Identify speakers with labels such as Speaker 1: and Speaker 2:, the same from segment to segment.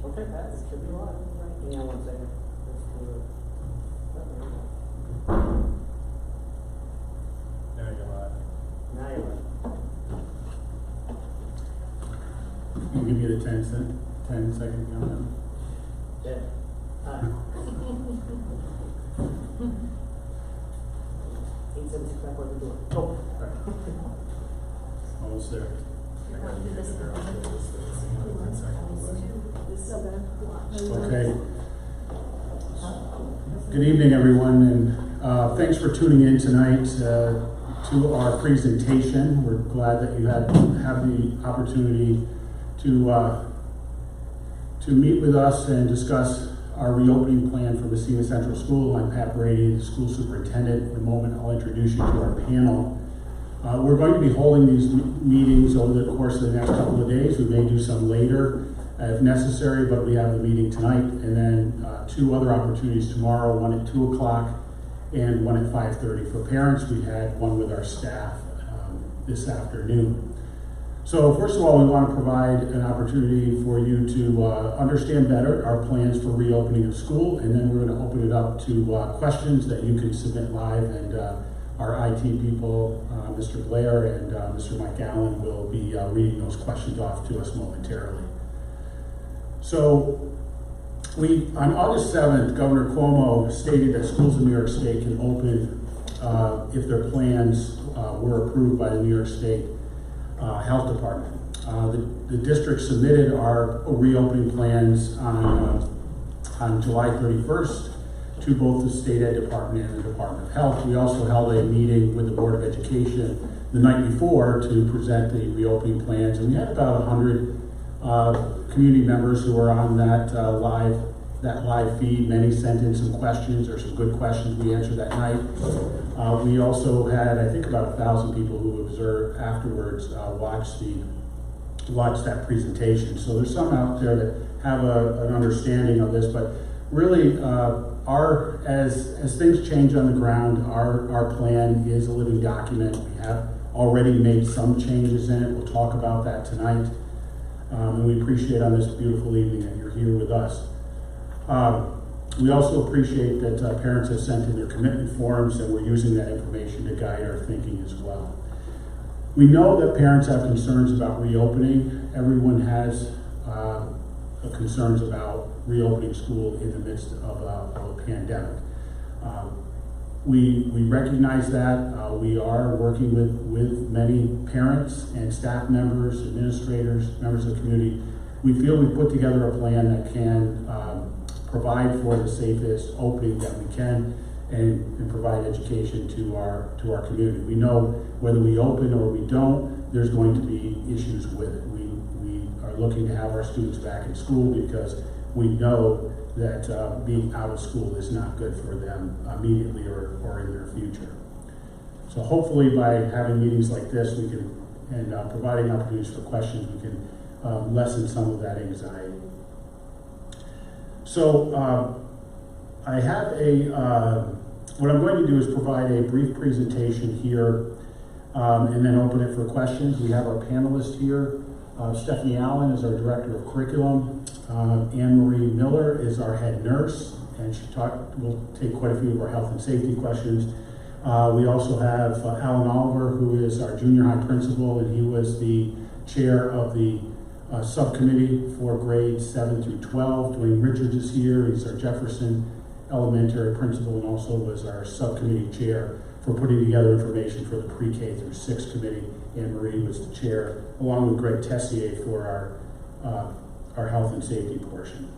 Speaker 1: Okay, Pat, it should be live. Hang on 1 second. Let's do it.
Speaker 2: Now you're live.
Speaker 1: Now you're live.
Speaker 3: We'll give you the 10 second countdown.
Speaker 1: Yeah. Hi. 876 back where we're doing. Oh.
Speaker 3: Almost there. Okay. Good evening, everyone, and thanks for tuning in tonight to our presentation. We're glad that you have the opportunity to meet with us and discuss our reopening plan for Messina Central School. I'm Pat Brady, the school superintendent. In a moment, I'll introduce you to our panel. We're going to be holding these meetings over the course of the next couple of days. We may do some later if necessary, but we have the meeting tonight, and then two other opportunities tomorrow, one at 2 o'clock and one at 5:30. For parents, we had one with our staff this afternoon. So first of all, we want to provide an opportunity for you to understand better our plans for reopening of school, and then we're going to open it up to questions that you can submit live, and our IT people, Mr. Blair and Mr. Mike Allen, will be reading those questions off to us momentarily. So on August 7th, Governor Cuomo stated that schools in New York State can open if their plans were approved by the New York State Health Department. The district submitted our reopening plans on July 31st to both the State Ed Department and the Department of Health. We also held a meeting with the Board of Education the night before to present the reopening plans, and we had about 100 community members who were on that live feed. Many sent in some questions, or some good questions we answered that night. We also had, I think, about 1,000 people who observed afterwards watch that presentation. So there's some out there that have an understanding of this, but really, as things change on the ground, our plan is a living document. We have already made some changes in it. We'll talk about that tonight. And we appreciate on this beautiful evening that you're here with us. We also appreciate that parents have sent in their commitment forms, and we're using that information to guide our thinking as well. We know that parents have concerns about reopening. Everyone has concerns about reopening school in the midst of a pandemic. We recognize that. We are working with many parents and staff members, administrators, members of the community. We feel we've put together a plan that can provide for the safest opening that we can and provide education to our community. We know whether we open or we don't, there's going to be issues with it. We are looking to have our students back in school because we know that being out of school is not good for them immediately or in their future. So hopefully by having meetings like this, we can, and providing opportunities for questions, we can lessen some of that anxiety. So I have what I'm going to do is provide a brief presentation here and then open it for questions. We have our panelists here. Stephanie Allen is our Director of Curriculum. Anne-Marie Miller is our head nurse, and we'll take quite a few of our health and safety questions. We also have Alan Oliver, who is our junior high principal, and he was the chair of the subcommittee for grades 7 through 12. Dwayne Richards is here. He's our Jefferson Elementary principal and also was our subcommittee chair for putting together information for the pre-K through 6 committee. Anne-Marie was the chair, along with Greg Tessier for our health and safety portion.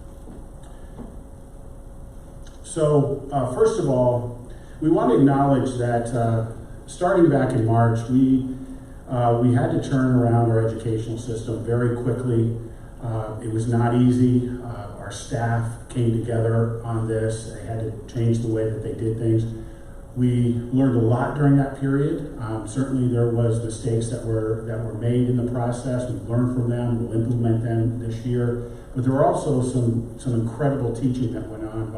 Speaker 3: So first of all, we want to acknowledge that starting back in March, we had to turn around our educational system very quickly. It was not easy. Our staff came together on this. They had to change the way that they did things. We learned a lot during that period. Certainly there was mistakes that were made in the process. We've learned from them. We'll implement them this year. But there were also some incredible teaching that went on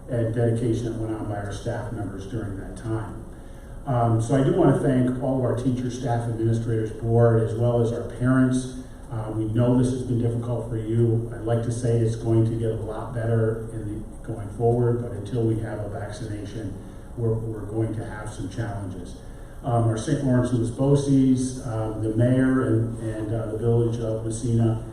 Speaker 3: and dedication that went on by our staff members during that time. So I do want to thank all of our teachers, staff, administrators, board, as well as our parents We know this has been difficult for you. I'd like to say it's going to get a lot better going forward, but until we have a vaccination, we're going to have some challenges. Our St. Lawrence Louis BOCES, the mayor and the village of Messina,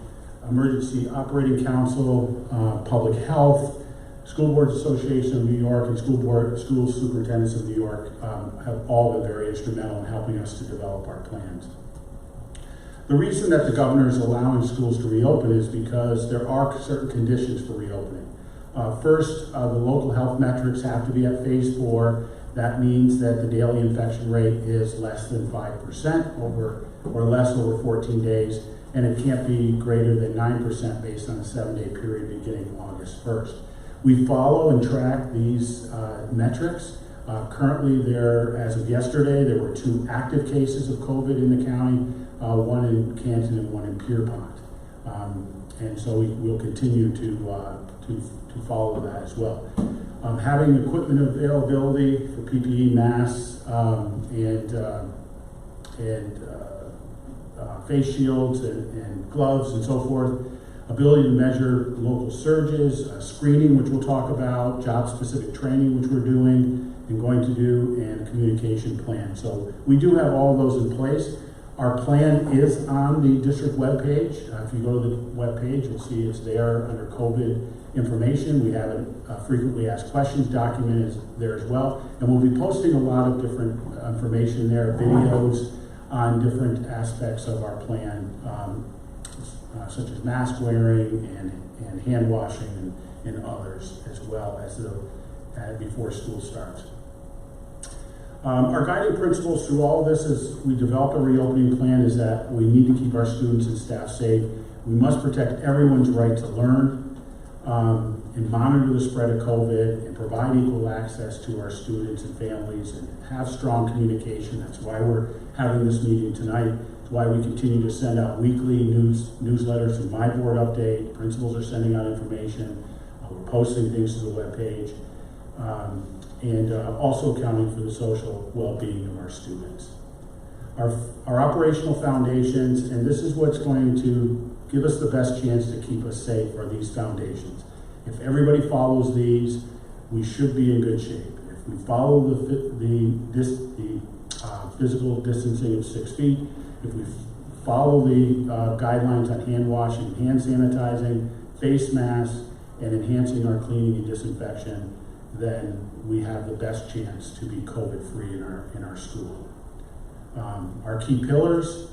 Speaker 3: Emergency Operating Council, Public Health, School Boards Association of New York, and School Superintendents of New York have all been very instrumental in helping us to develop our plans. The reason that the governor is allowing schools to reopen is because there are certain conditions for reopening. First, the local health metrics have to be at phase 4. That means that the daily infection rate is less than 5% or less over 14 days, and it can't be greater than 9% based on a 7-day period beginning August 1st. We follow and track these metrics. Currently, as of yesterday, there were 2 active cases of COVID in the county, one in Canton and one in Pierpont. And so we'll continue to follow that as well. Having equipment availability for PPE, masks, and face shields and gloves and so forth. Ability to measure local surges, screening, which we'll talk about, job-specific training, which we're doing and going to do, and communication plan. So we do have all those in place. Our plan is on the district webpage. If you go to the webpage, you'll see it's there under COVID information. We have a frequently asked questions document is there as well. And we'll be posting a lot of different information there, videos on different aspects of our plan, such as mask wearing and hand washing and others as well as before school starts. Our guiding principles through all of this as we develop a reopening plan is that we need to keep our students and staff safe. We must protect everyone's right to learn and monitor the spread of COVID and provide equal access to our students and families and have strong communication. That's why we're having this meeting tonight. It's why we continue to send out weekly newsletters through My Board Update. Principals are sending out information. We're posting things to the webpage. And also accounting for the social well-being of our students. Our operational foundations, and this is what's going to give us the best chance to keep us safe, are these foundations. If everybody follows these, we should be in good shape. If we follow the physical distancing of 6 feet, if we follow the guidelines on hand washing, hand sanitizing, face masks, and enhancing our cleaning and disinfection, then we have the best chance to be COVID-free in our school. Our key pillars,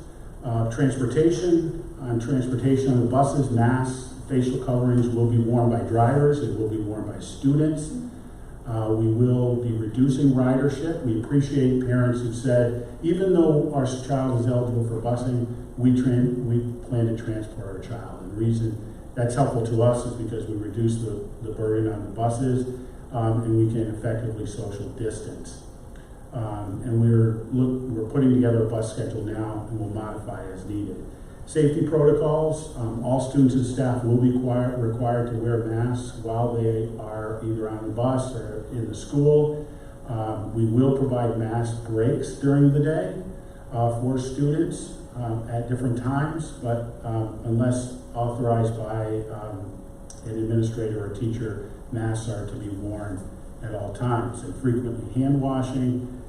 Speaker 3: transportation on the buses, masks, facial coverings will be worn by drivers, it will be worn by students. We will be reducing ridership. We appreciate parents who said, even though our child is eligible for busing, we plan to transport our child. And the reason that's helpful to us is because we reduce the burden on the buses, and we can effectively social distance. And we're putting together a bus schedule now, and we'll modify as needed. Safety protocols, all students and staff will be required to wear masks while they are either on the bus or in the school. We will provide mask breaks during the day for students at different times, but unless authorized by an administrator or teacher, masks are to be worn at all times. And frequently hand washing,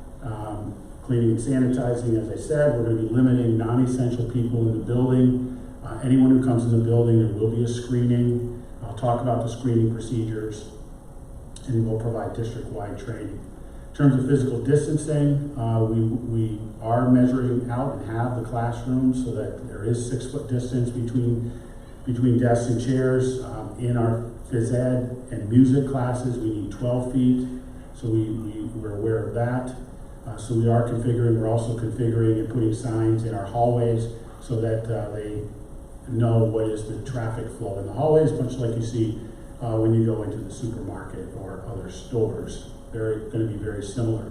Speaker 3: cleaning and sanitizing. As I said, we're going to be limiting non-essential people in the building. Anyone who comes in the building, there will be a screening. I'll talk about the screening procedures, and we'll provide district-wide training. In terms of physical distancing, we are measuring out and have the classrooms so that there is 6-foot distance between desks and chairs. In our phys ed and music classes, we need 12 feet, so we're aware of that. So we're also configuring and putting signs in our hallways so that they know what is the traffic flow in the hallways, much like you see when you go into the supermarket or other stores. They're going to be very similar.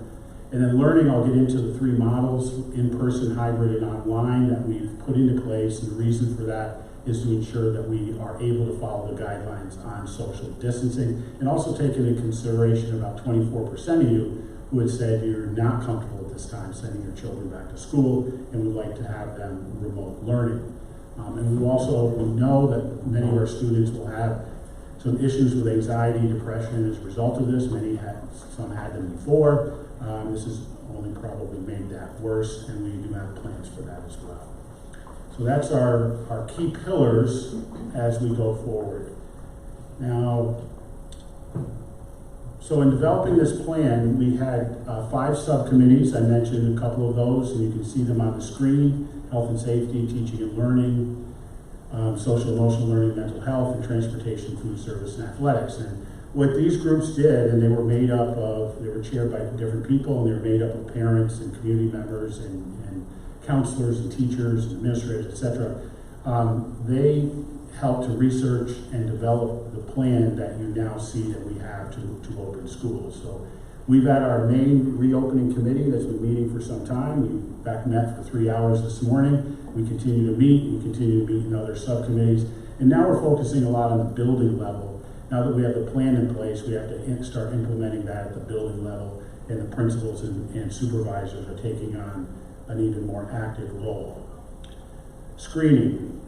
Speaker 3: And then learning, I'll get into the 3 models, in-person, hybrid, and online, that we've put into place. And the reason for that is to ensure that we are able to follow the guidelines on social distancing, and also take into consideration about 24% of you who had said you're not comfortable at this time sending your children back to school and would like to have them remote learning. And we know that many of our students will have some issues with anxiety, depression as a result of this. Some had them before. This has only probably made that worse, and we do have plans for that as well. So that's our key pillars as we go forward. Now, so in developing this plan, we had 5 subcommittees. I mentioned a couple of those, and you can see them on the screen: health and safety, teaching and learning, social emotional learning, mental health, and transportation, food service, and athletics. And what these groups did, and they were chaired by different people, and they were made up of parents and community members and counselors and teachers and administrators, etc. They helped to research and develop the plan that you now see that we have to open schools. So we've had our main reopening committee that's been meeting for some time. We in fact met for 3 hours this morning. We continue to meet. We continue to meet in other subcommittees. And now we're focusing a lot on the building level. Now that we have the plan in place, we have to start implementing that at the building level, and the principals and supervisors are taking on an even more active role. Screening.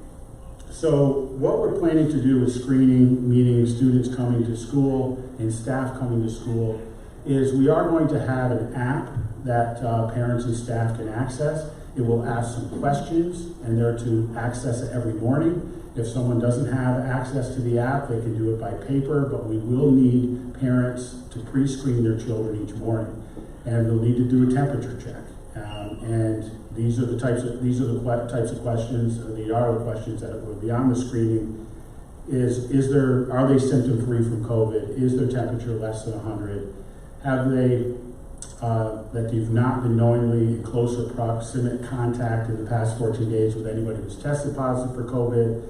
Speaker 3: So what we're planning to do with screening, meaning students coming to school and staff coming to school, is we are going to have an app that parents and staff can access. It will ask some questions, and they're to access it every morning. If someone doesn't have access to the app, they can do it by paper, but we will need parents to pre-screen their children each morning. And they'll need to do a temperature check. And these are the types of questions, or they are the questions that will be on the screening. Are they symptom-free from COVID? Is their temperature less than 100? Have they, that you've not been knowingly in close or proximate contact in the past 14 days with anybody who's tested positive for COVID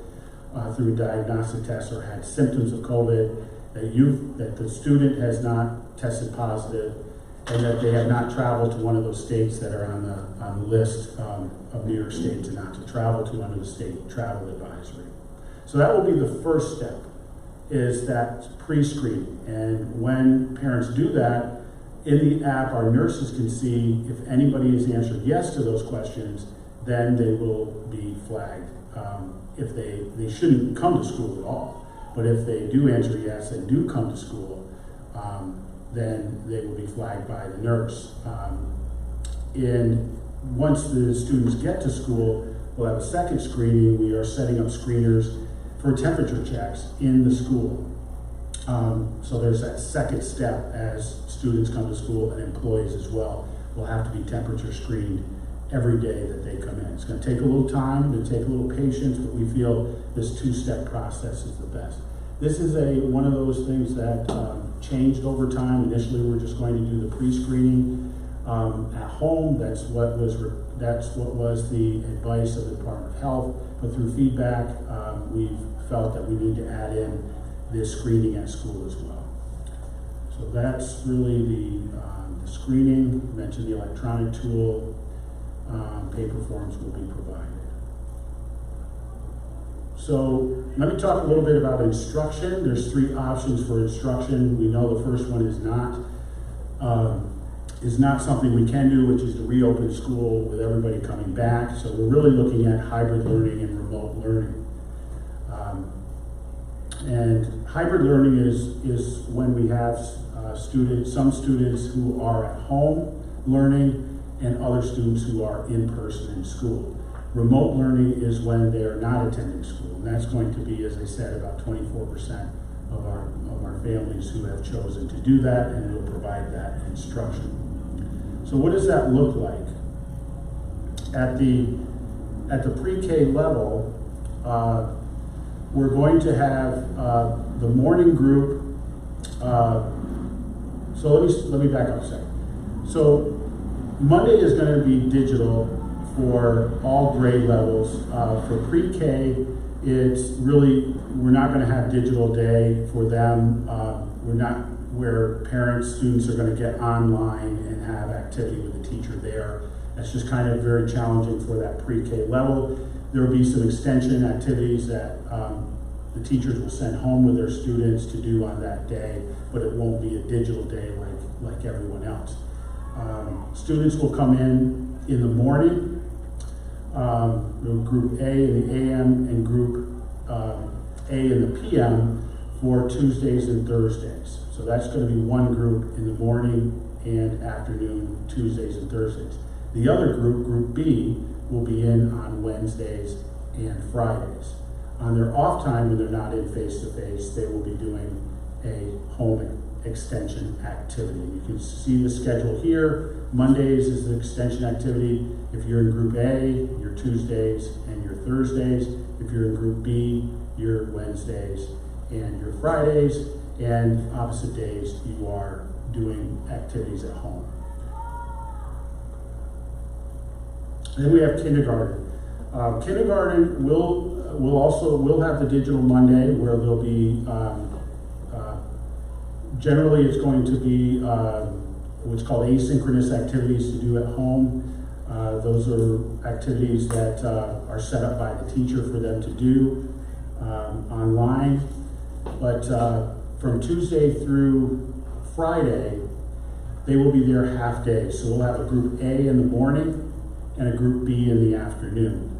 Speaker 3: through a diagnostic test, or had symptoms of COVID, that the student has not tested positive, and that they have not traveled to one of those states that are on the list of New York states and not to travel to under the state travel advisory. So that will be the first step, is that pre-screening. And when parents do that, in the app, our nurses can see if anybody has answered yes to those questions, then they will be flagged. If they shouldn't come to school at all, but if they do answer yes and do come to school, then they will be flagged by the nurse. And once the students get to school, we'll have a second screening. We are setting up screeners for temperature checks in the school. So there's that second step as students come to school, and employees as well will have to be temperature screened every day that they come in. It's going to take a little time, it's going to take a little patience, but we feel this 2-step process is the best. This is one of those things that changed over time. Initially, we were just going to do the pre-screening at home. That's what was the advice of the Department of Health. But through feedback, we've felt that we need to add in this screening at school as well. So that's really the screening. I mentioned the electronic tool. Paper forms will be provided. So let me talk a little bit about instruction. There's 3 options for instruction. We know the first one is not something we can do, which is to reopen school with everybody coming back. So we're really looking at hybrid learning and remote learning. And hybrid learning is when we have some students who are at home learning and other students who are in person in school. Remote learning is when they are not attending school, and that's going to be, as I said, about 24% of our families who have chosen to do that, and we'll provide that instruction. So what does that look like? At the pre-K level, we're going to have the morning group. So let me back up a second. So Monday is going to be digital for all grade levels. For pre-K, we're not going to have digital day for them. We're not where students are going to get online and have activity with the teacher there. That's just kind of very challenging for that pre-K level. There will be some extension activities that the teachers will send home with their students to do on that day, but it won't be a digital day like everyone else. Students will come in the morning. Group A in the AM and Group A in the PM for Tuesdays and Thursdays. So that's going to be one group in the morning and afternoon, Tuesdays and Thursdays. The other group, Group B, will be in on Wednesdays and Fridays. On their off time, when they're not in face-to-face, they will be doing a home extension activity. You can see the schedule here. Mondays is the extension activity. If you're in Group A, your Tuesdays and your Thursdays. If you're in Group B, your Wednesdays and your Fridays. And opposite days, you are doing activities at home. Then we have kindergarten. Kindergarten will have the digital Monday where there'll be generally it's going to be what's called asynchronous activities to do at home. Those are activities that are set up by the teacher for them to do online. But from Tuesday through Friday, they will be there half day. So we'll have a Group A in the morning and a Group B in the afternoon.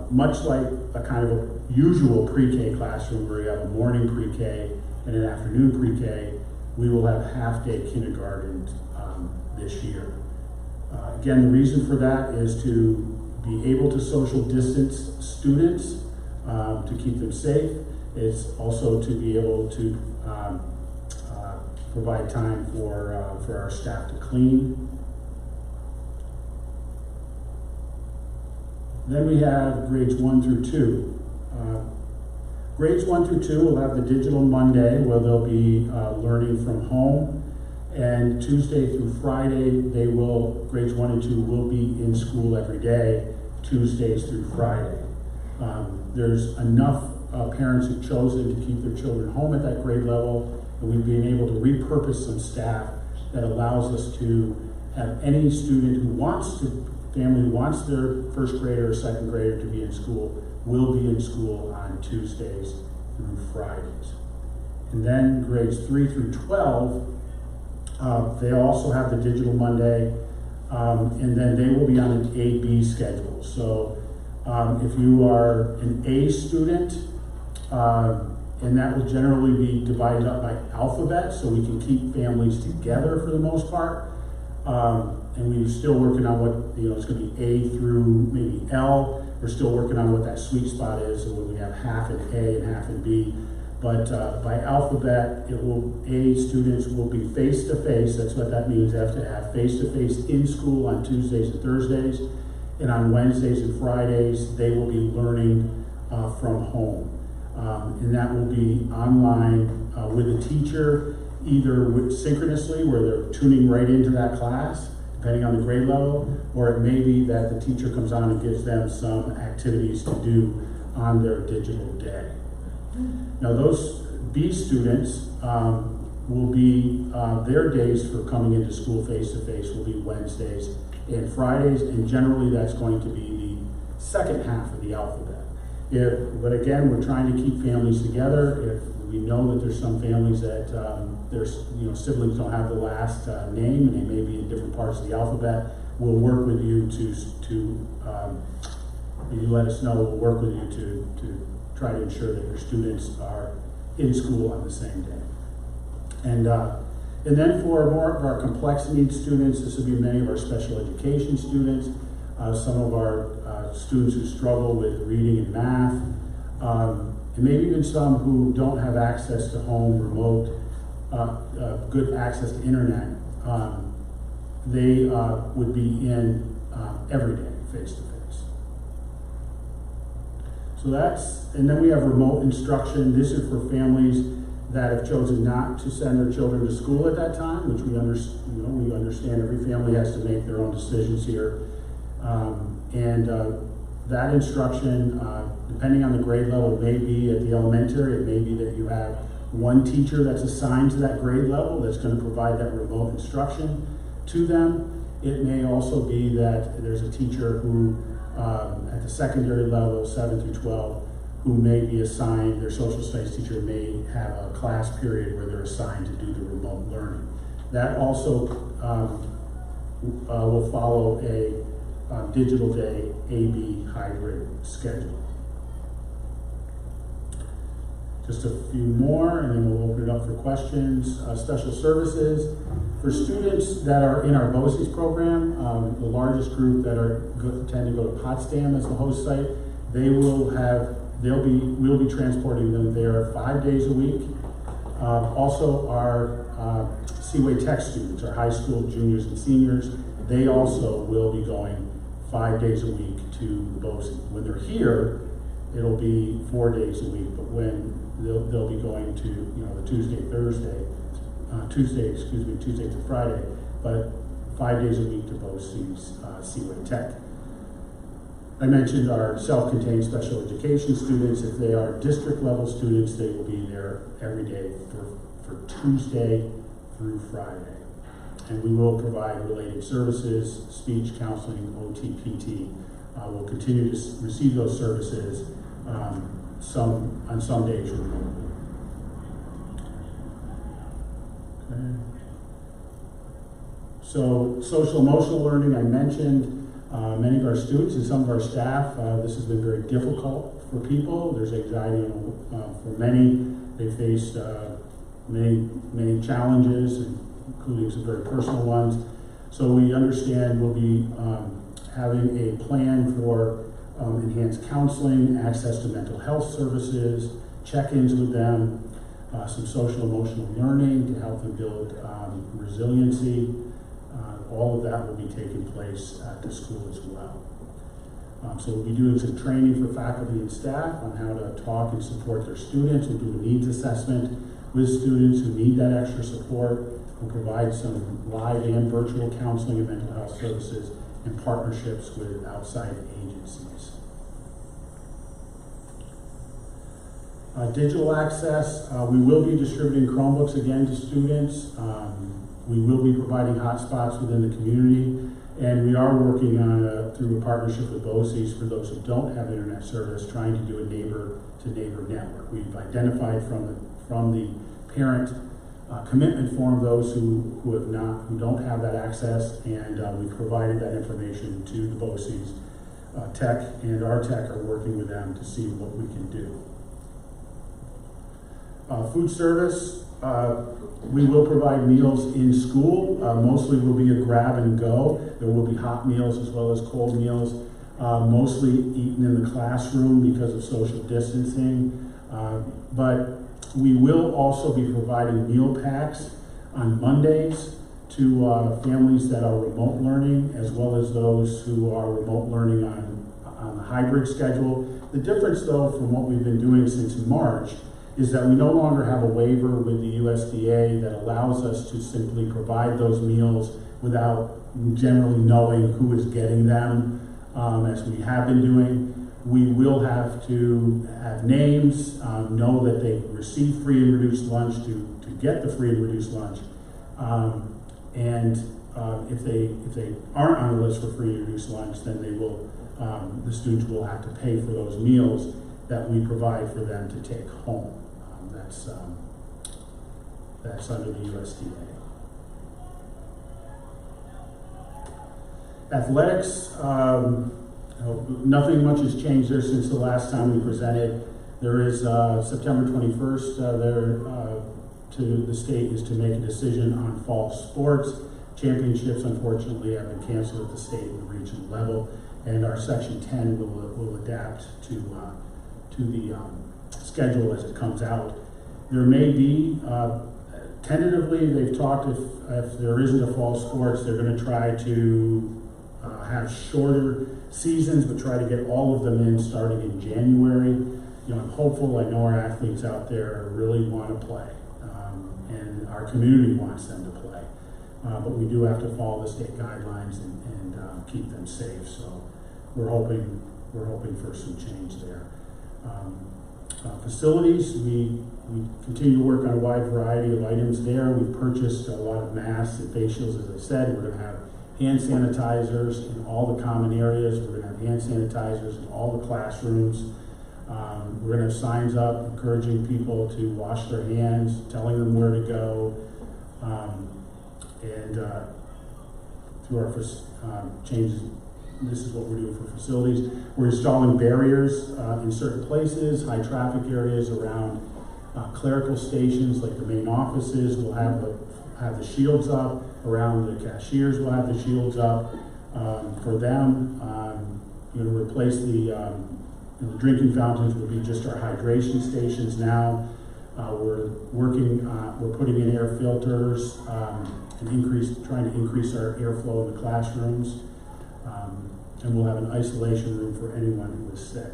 Speaker 3: Much like a kind of a usual pre-K classroom where you have a morning pre-K and an afternoon pre-K, we will have half-day kindergarten this year. Again, the reason for that is to be able to social distance students, to keep them safe. It's also to be able to provide time for our staff to clean. Then we have grades 1 through 2. Grades 1 through 2 will have the digital Monday where they'll be learning from home. And Tuesday through Friday, grades 1 and 2 will be in school every day, Tuesdays through Friday. There's enough parents who've chosen to keep their children home at that grade level, and we've been able to repurpose some staff that allows us to have any student who family wants their first grader or second grader to be in school, will be in school on Tuesdays through Fridays. And then grades 3 through 12, they also have the digital Monday, and then they will be on an A-B schedule. So if you are an A student, and that will generally be divided up by alphabet, so we can keep families together for the most part. And we're still working on what, it's going to be A through maybe L. We're still working on what that sweet spot is, so when we have half in A and half in B. But by alphabet, A students will be face-to-face. That's what that means. They have to have face-to-face in school on Tuesdays and Thursdays. And on Wednesdays and Fridays, they will be learning from home. And that will be online with a teacher, either synchronously, where they're tuning right into that class, depending on the grade level, or it may be that the teacher comes on and gives them some activities to do on their digital day. Now those B students will be, their days for coming into school face-to-face will be Wednesdays and Fridays, and generally that's going to be the second half of the alphabet. But again, we're trying to keep families together. If we know that there's some families that their siblings don't have the last name and they may be in different parts of the alphabet, we'll work with you you let us know, we'll work with you to try to ensure that your students are in school on the same day. And then for more of our complex needs students, this will be many of our special education students, some of our students who struggle with reading and math, and maybe even some who don't have access to home, remote, good access to internet. They would be in every day, face-to-face. So and then we have remote instruction. This is for families that have chosen not to send their children to school at that time, which we understand every family has to make their own decisions here. That instruction, depending on the grade level, may be at the elementary. It may be that you have one teacher that's assigned to that grade level that's going to provide that remote instruction to them. It may also be that there's a teacher who, at the secondary level, 7 through 12, who may be assigned, their social studies teacher may have a class period where they're assigned to do the remote learning. That also will follow a digital day AB hybrid schedule. Just a few more, and then we'll open it up for questions. Special services. For students that are in our BOCES program, the largest group that tend to go to Potsdam as the host site, we'll be transporting them there 5 days a week. Also, our Seaway Tech students, our high school juniors and seniors, they also will be going 5 days a week to the BOCES. When they're here, it'll be 4 days a week, but when they'll be going to, the Tuesday to Friday, but 5 days a week to BOCES, Seaway Tech. I mentioned our self-contained special education students. If they are district level students, they will be there every day for Tuesday through Friday. And we will provide related services, speech, counseling, OT, PT. We'll continue to receive those services on some days remotely. Okay. So social emotional learning, I mentioned. Many of our students and some of our staff, this has been very difficult for people. There's anxiety for many. They faced many challenges, including some very personal ones. So we understand we'll be having a plan for enhanced counseling, access to mental health services, check-ins with them, some social emotional learning to help them build resiliency. All of that will be taking place at the school as well. So we'll be doing some training for faculty and staff on how to talk and support their students. We'll do a needs assessment with students who need that extra support. We'll provide some live and virtual counseling and mental health services in partnerships with outside agencies. Digital access, we will be distributing Chromebooks again to students. We will be providing hotspots within the community, and we are working on through a partnership with BOCES for those who don't have internet service, trying to do a neighbor-to-neighbor network. We've identified from the parent commitment form those who don't have that access, and we've provided that information to the BOCES. Tech and our tech are working with them to see what we can do. Food service. We will provide meals in school. Mostly will be a grab and go. There will be hot meals as well as cold meals, mostly eaten in the classroom because of social distancing. But we will also be providing meal packs on Mondays to families that are remote learning, as well as those who are remote learning on the hybrid schedule. The difference, though, from what we've been doing since March is that we no longer have a waiver with the USDA that allows us to simply provide those meals without generally knowing who is getting them, as we have been doing. We will have to have names, know that they received free and reduced lunch to get the free and reduced lunch. If they aren't on the list for free and reduced lunch, then they will, the students will have to pay for those meals that we provide for them to take home. That's under the USDA. Athletics, nothing much has changed there since the last time we presented. There is September 21st, to the state is to make a decision on fall sports. Championships, unfortunately, have been canceled at the state and the regional level, and our Section 10 will adapt to the schedule as it comes out. There may be, tentatively, they've talked if there isn't a fall sports, they're going to try to have shorter seasons, but try to get all of them in starting in January. I'm hopeful. I know our athletes out there really want to play, and our community wants them to play. But we do have to follow the state guidelines and keep them safe. So we're hoping for some change there. Facilities, we continue to work on a wide variety of items there. We've purchased a lot of masks and facials, as I said. We're going to have hand sanitizers in all the common areas. We're going to have hand sanitizers in all the classrooms. We're going to have signs up encouraging people to wash their hands, telling them where to go, and through our changes this is what we're doing for facilities. We're installing barriers in certain places, high traffic areas around clerical stations like the main offices. We'll have the shields up. Around the cashiers, we'll have the shields up for them. We're going to replace the drinking fountains will be just our hydration stations now. We're putting in air filters and trying to increase our airflow in the classrooms. And we'll have an isolation room for anyone who is sick.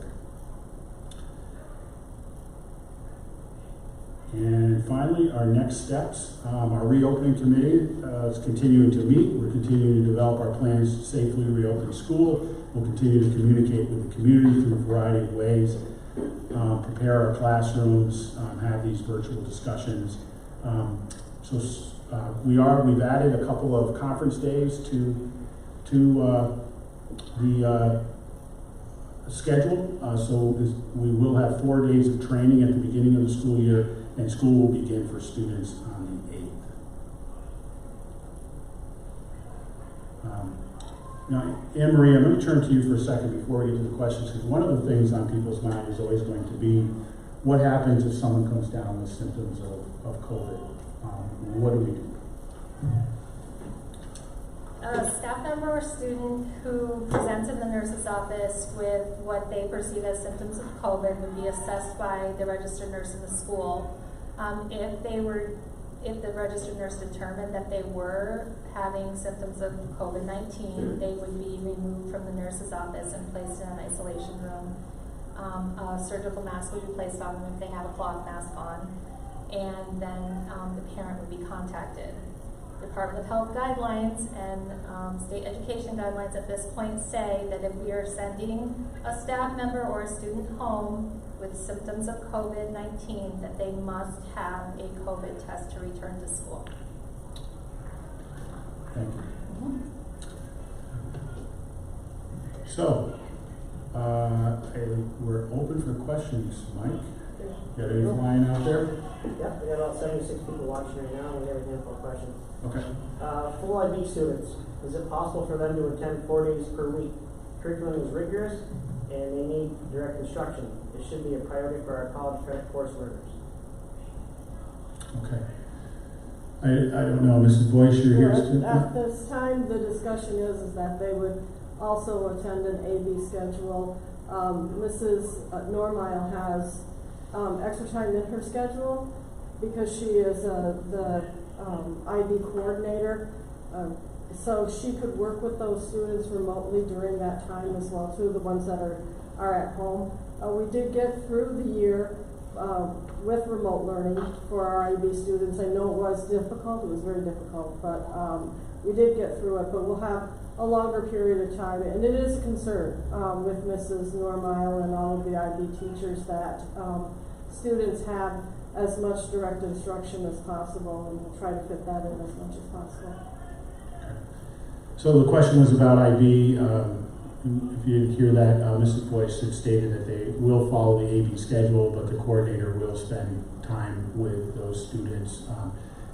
Speaker 3: And finally, our next steps. Our reopening committee is continuing to meet. We're continuing to develop our plans to safely reopen school. We'll continue to communicate with the community through a variety of ways, prepare our classrooms, have these virtual discussions. We've added a couple of conference days to the schedule. We will have 4 days of training at the beginning of the school year, and school will begin for students on the 8th. Now, Anne Marie, I'm going to turn to you for a second before we get to the questions, because one of the things on people's mind is always going to be, what happens if someone comes down with symptoms of COVID? What do we do?
Speaker 2: A staff member or student who presents in the nurse's office with what they perceive as symptoms of COVID would be assessed by the registered nurse in the school. If the registered nurse determined that they were having symptoms of COVID-19, they would be removed from the nurse's office and placed in an isolation room. A surgical mask would be placed on them if they have a cloth mask on, and then the parent would be contacted. Department of Health guidelines and state education guidelines at this point say that if we are sending a staff member or a student home with symptoms of COVID-19, that they must have a COVID test to return to school.
Speaker 3: Thank you. So, we're open for questions. Mike, got any flying out there?
Speaker 1: Yeah, we got about 76 people watching right now, and we have a handful of questions.
Speaker 3: Okay.
Speaker 1: Full IB students, is it possible for them to attend 4 days per week? Curriculum is rigorous, and they need direct instruction. It should be a priority for our college credit course learners.
Speaker 3: Okay. I don't know, Mrs. Boyce, you're here too?
Speaker 4: At this time, the discussion is that they would also attend an AB schedule. Mrs. Normile has extra time in her schedule because she is the IB coordinator. So she could work with those students remotely during that time as well too, the ones that are at home. We did get through the year with remote learning for our IB students. I know it was difficult, it was very difficult, but we did get through it, but we'll have a longer period of time. And it is a concern with Mrs. Normile and all of the IB teachers that students have as much direct instruction as possible, and we'll try to fit that in as much as possible.
Speaker 3: So the question was about IB. If you didn't hear that, Mrs. Boyce had stated that they will follow the AB schedule, but the coordinator will spend time with those students.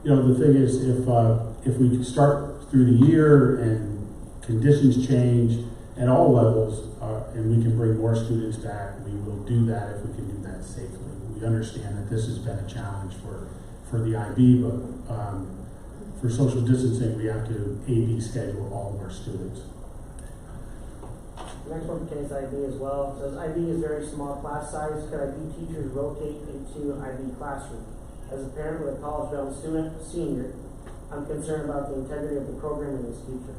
Speaker 3: The thing is, if we start through the year and conditions change at all levels, and we can bring more students back, we will do that if we can do that safely. We understand that this has been a challenge for the IB, but for social distancing, we have to AB schedule all of our students.
Speaker 1: The next one pertains to IB as well. It says IB is very small class size. Could IB teachers rotate into IB classroom? As a parent with a college-bound student, senior, I'm concerned about the integrity of the program in this future.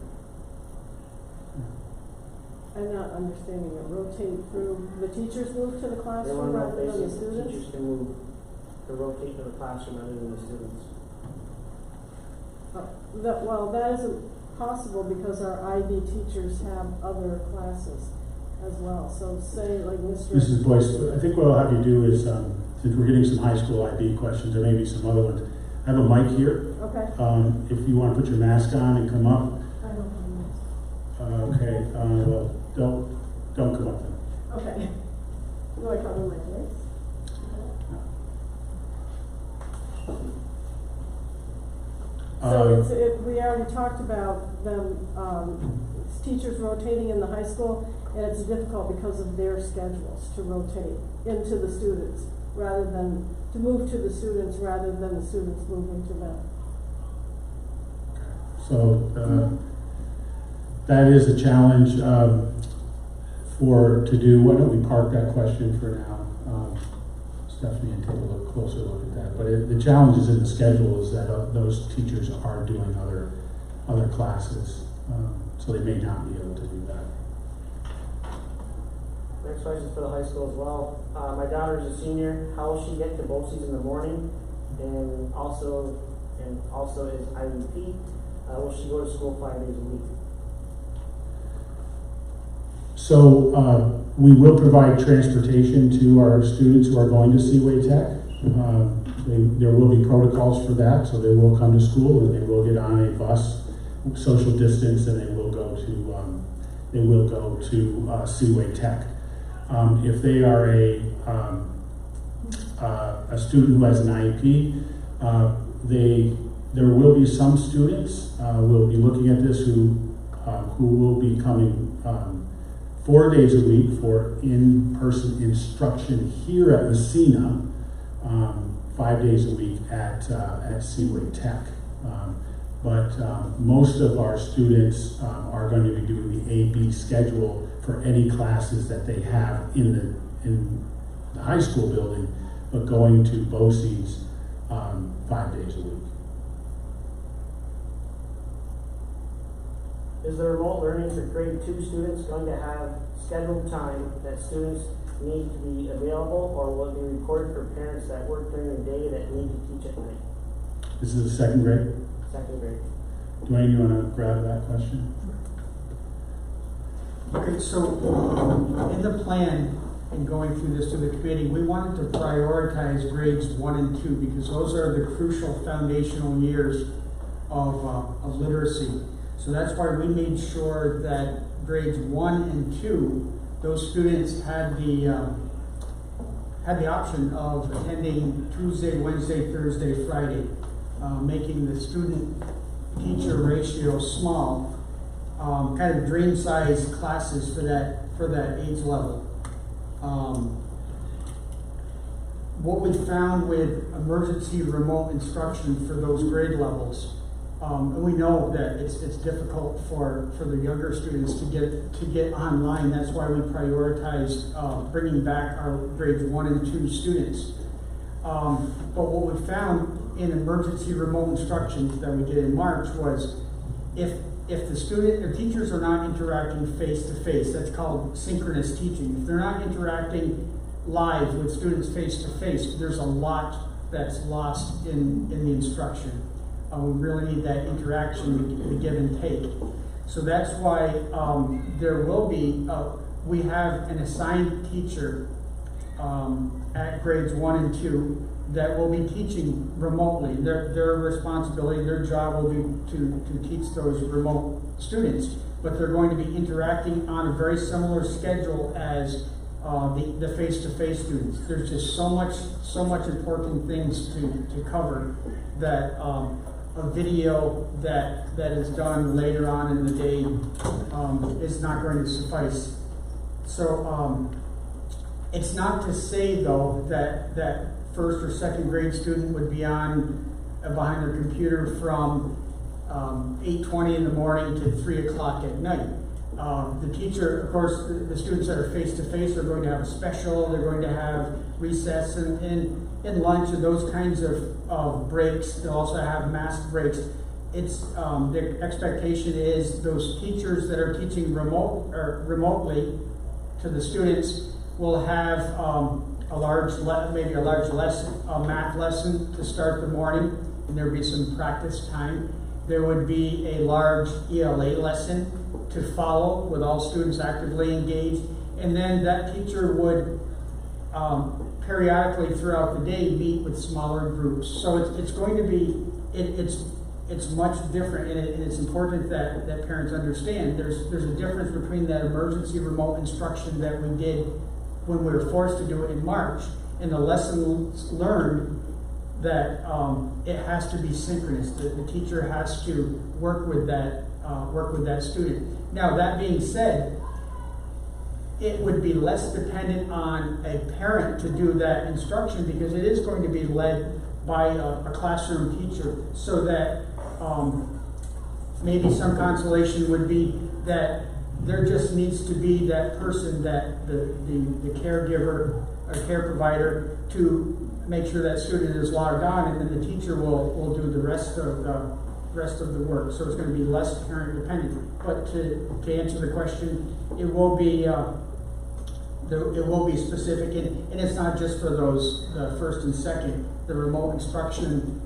Speaker 4: I'm not understanding it. Rotate through the teachers move to the
Speaker 1: They
Speaker 4: classroom
Speaker 1: want to know
Speaker 4: rather than the
Speaker 1: if
Speaker 4: students?
Speaker 1: teachers can move to rotate to the classroom rather than the students.
Speaker 4: That isn't possible because our IB teachers have other classes as well. So say like
Speaker 3: Mrs. Boyce, I think what I'll have you do is, since we're getting some high school IB questions, there may be some other ones. I have a mic here.
Speaker 4: Okay.
Speaker 3: If you want to put your mask on and come up.
Speaker 4: I don't know.
Speaker 3: Okay. Well, don't come up then.
Speaker 4: Okay. Do I cover my face? So we already talked about them, teachers rotating in the high school, and it's difficult because of their schedules to rotate into the students rather than, to move to the students rather than the students moving to them.
Speaker 3: So that is a challenge to do. Why don't we park that question for now? Stephanie, and take a closer look at that. But the challenge is in the schedule is that those teachers are doing other classes, so they may not be able to do that.
Speaker 1: Next question for the high school as well. My daughter is a senior. How will she get to BOCES in the morning? And also is IEP. Will she go to school 5 days a week?
Speaker 3: So we will provide transportation to our students who are going to Seaway Tech. There will be protocols for that, so they will come to school and they will get on a bus, social distance, and they will go to Seaway Tech. If they are a student who has an IEP, there will be some students, we'll be looking at this, who will be coming 4 days a week for in-person instruction here at Messina, 5 days a week at Seaway Tech. But most of our students are going to be doing the A-B schedule for any classes that they have in the high school building, but going to BOCES 5 days a week.
Speaker 1: Is the remote learning for grade 2 students going to have scheduled time that students need to be available, or will it be recorded for parents that work during the day that need to teach at night?
Speaker 3: This is the second grade?
Speaker 1: Second grade.
Speaker 3: Dwayne, you want to grab that question?
Speaker 5: Okay, so in the plan and going through this to the committee, we wanted to prioritize grades 1 and 2 because those are the crucial foundational years of literacy. So that's why we made sure that grades 1 and 2, those students had the option of attending Tuesday, Wednesday, Thursday, Friday, making the student-teacher ratio small, kind of dream-sized classes for that age level. What we found with emergency remote instruction for those grade levels. And we know that it's difficult for the younger students to get online. That's why we prioritized bringing back our grades 1 and 2 students. But what we found in emergency remote instruction that we did in March was if the student or teachers are not interacting face to face, that's called synchronous teaching. If they're not interacting live with students face to face, there's a lot that's lost in the instruction. We really need that interaction, the give and take. So that's why there will be, we have an assigned teacher at grades 1 and 2 that will be teaching remotely. Their responsibility, their job will be to teach those remote students, but they're going to be interacting on a very similar schedule as the face-to-face students. There's just so much important things to cover that a video that is done later on in the day is not going to suffice. So it's not to say though that first or second grade student would be behind their computer from 8:20 in the morning to 3 o'clock at night. The teacher, of course, the students that are face-to-face are going to have a special, they're going to have recess and lunch and those kinds of breaks. They'll also have mask breaks. It's the expectation is those teachers that are teaching remotely to the students will have maybe a large lesson, a math lesson to start the morning, and there'll be some practice time. There would be a large ELA lesson to follow with all students actively engaged, and then that teacher would periodically throughout the day meet with smaller groups. So it's going to be it's much different, and it's important that parents understand there's a difference between that emergency remote instruction that we did when we were forced to do it in March and the lessons learned that it has to be synchronous. The teacher has to work with that student. Now, that being said, it would be less dependent on a parent to do that instruction because it is going to be led by a classroom teacher, so that maybe some consolation would be that there just needs to be that person, that the caregiver or care provider, to make sure that student is logged on, and then the teacher will do the rest of the work. So it's going to be less parent dependent. But to answer the question, it will be specific, and it's not just for those first and second. The remote instruction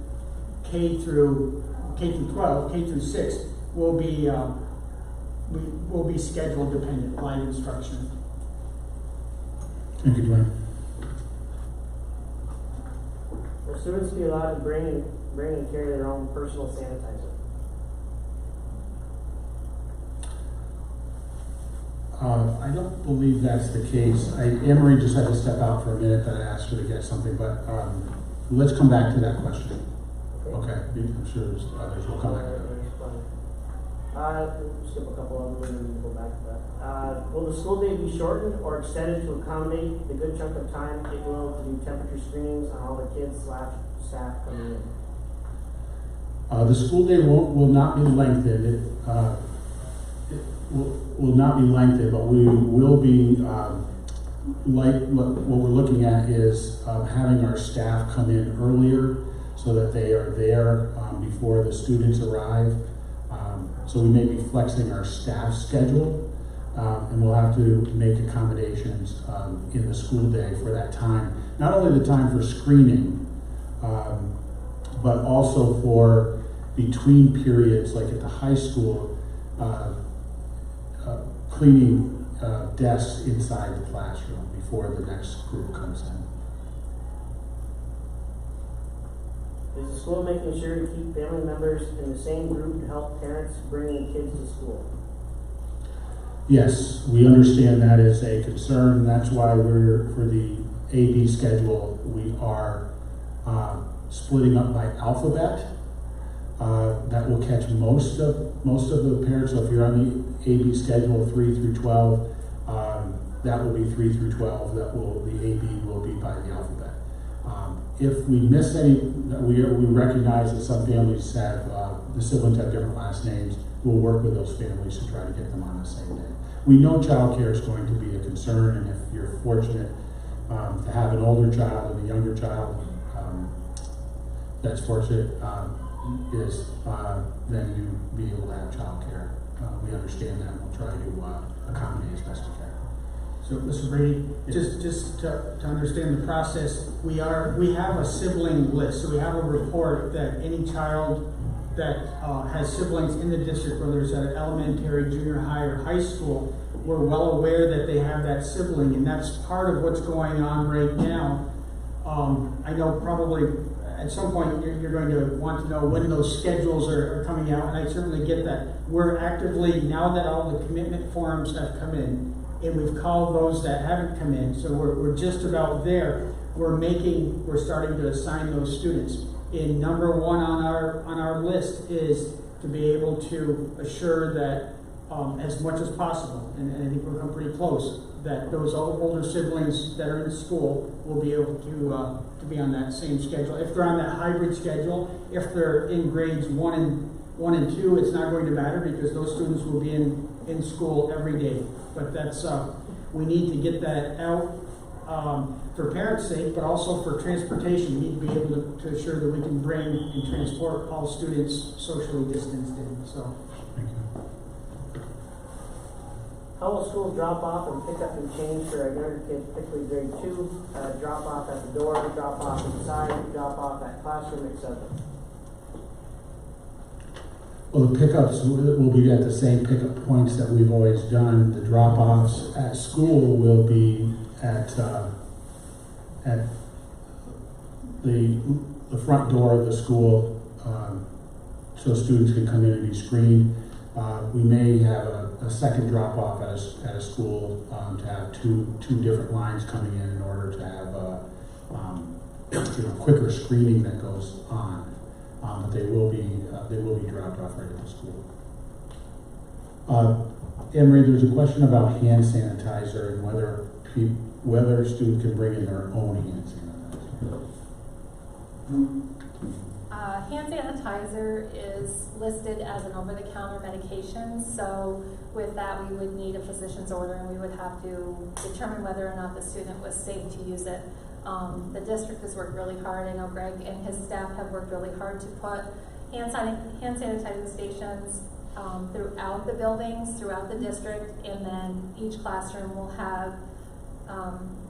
Speaker 5: K through 12, K through 6 will be schedule dependent, live instruction.
Speaker 3: Thank you, Dwayne.
Speaker 1: Will students be allowed to bring and carry their own personal sanitizer?
Speaker 3: I don't believe that's the case. Anne-Marie just had to step out for a minute, but I asked her to get something, but let's come back to that question. Okay, I'm sure there's others will come back to that.
Speaker 1: Skip a couple of them and then go back to that. Will the school day be shortened or extended to accommodate the good chunk of time it will to do temperature screenings on all the kids/staff coming in?
Speaker 3: The school day will not be lengthened. It will not be lengthened, but we will be, what we're looking at is having our staff come in earlier so that they are there before the students arrive. So we may be flexing our staff schedule, and we'll have to make accommodations in the school day for that time. Not only the time for screening, but also for between periods, like at the high school, cleaning desks inside the classroom before the next group comes in.
Speaker 1: Is the school making sure to keep family members in the same group to help parents bringing kids to school?
Speaker 3: Yes, we understand that is a concern. That's why for the AB schedule, we are splitting up by alphabet. That will catch most of the parents. So if you're on the AB schedule 3 through 12, that will be 3 through 12. The AB will be by the alphabet. If we miss any, we recognize that some families have, the siblings have different last names. We'll work with those families to try to get them on the same day. We know childcare is going to be a concern, and if you're fortunate to have an older child and a younger child that's fortunate, then you be able to have childcare. We understand that, and we'll try to accommodate as best we can.
Speaker 5: So, Mr. Brady, just to understand the process, we have a sibling list. So we have a report that any child that has siblings in the district, whether it's at elementary, junior high, or high school, we're well aware that they have that sibling, and that's part of what's going on right now. I know probably at some point you're going to want to know when those schedules are coming out, and I certainly get that. We're actively, now that all the commitment forms have come in, and we've called those that haven't come in, so we're just about there. We're starting to assign those students. And number one on our list is to be able to assure that as much as possible, and I think we're coming pretty close, that those older siblings that are in school will be able to be on that same schedule. If they're on that hybrid schedule, if they're in grades 1 and 2, it's not going to matter because those students will be in school every day. But that's we need to get that out for parents' sake, but also for transportation. We need to be able to assure that we can bring and transport all students socially distanced in. So,
Speaker 3: Thank you.
Speaker 1: How will school drop off and pick up and change for our younger kids, particularly grade 2? Drop off at the door, drop off inside, drop off at classroom, etc.
Speaker 3: Well, the pickups will be at the same pickup points that we've always done. The drop-offs at school will be at the front door of the school, so students can come in and be screened. We may have a second drop-off at a school to have two different lines coming in order to have quicker screening that goes on, but they will be dropped off right at the school. Emery, there's a question about hand sanitizer and whether a student can bring in their own hand sanitizer.
Speaker 2: Hand sanitizer is listed as an over-the-counter medication, so with that we would need a physician's order and we would have to determine whether or not the student was safe to use it. The district has worked really hard. I know Greg and his staff have worked really hard to put hand sanitizing stations throughout the buildings, throughout the district, and then each classroom will have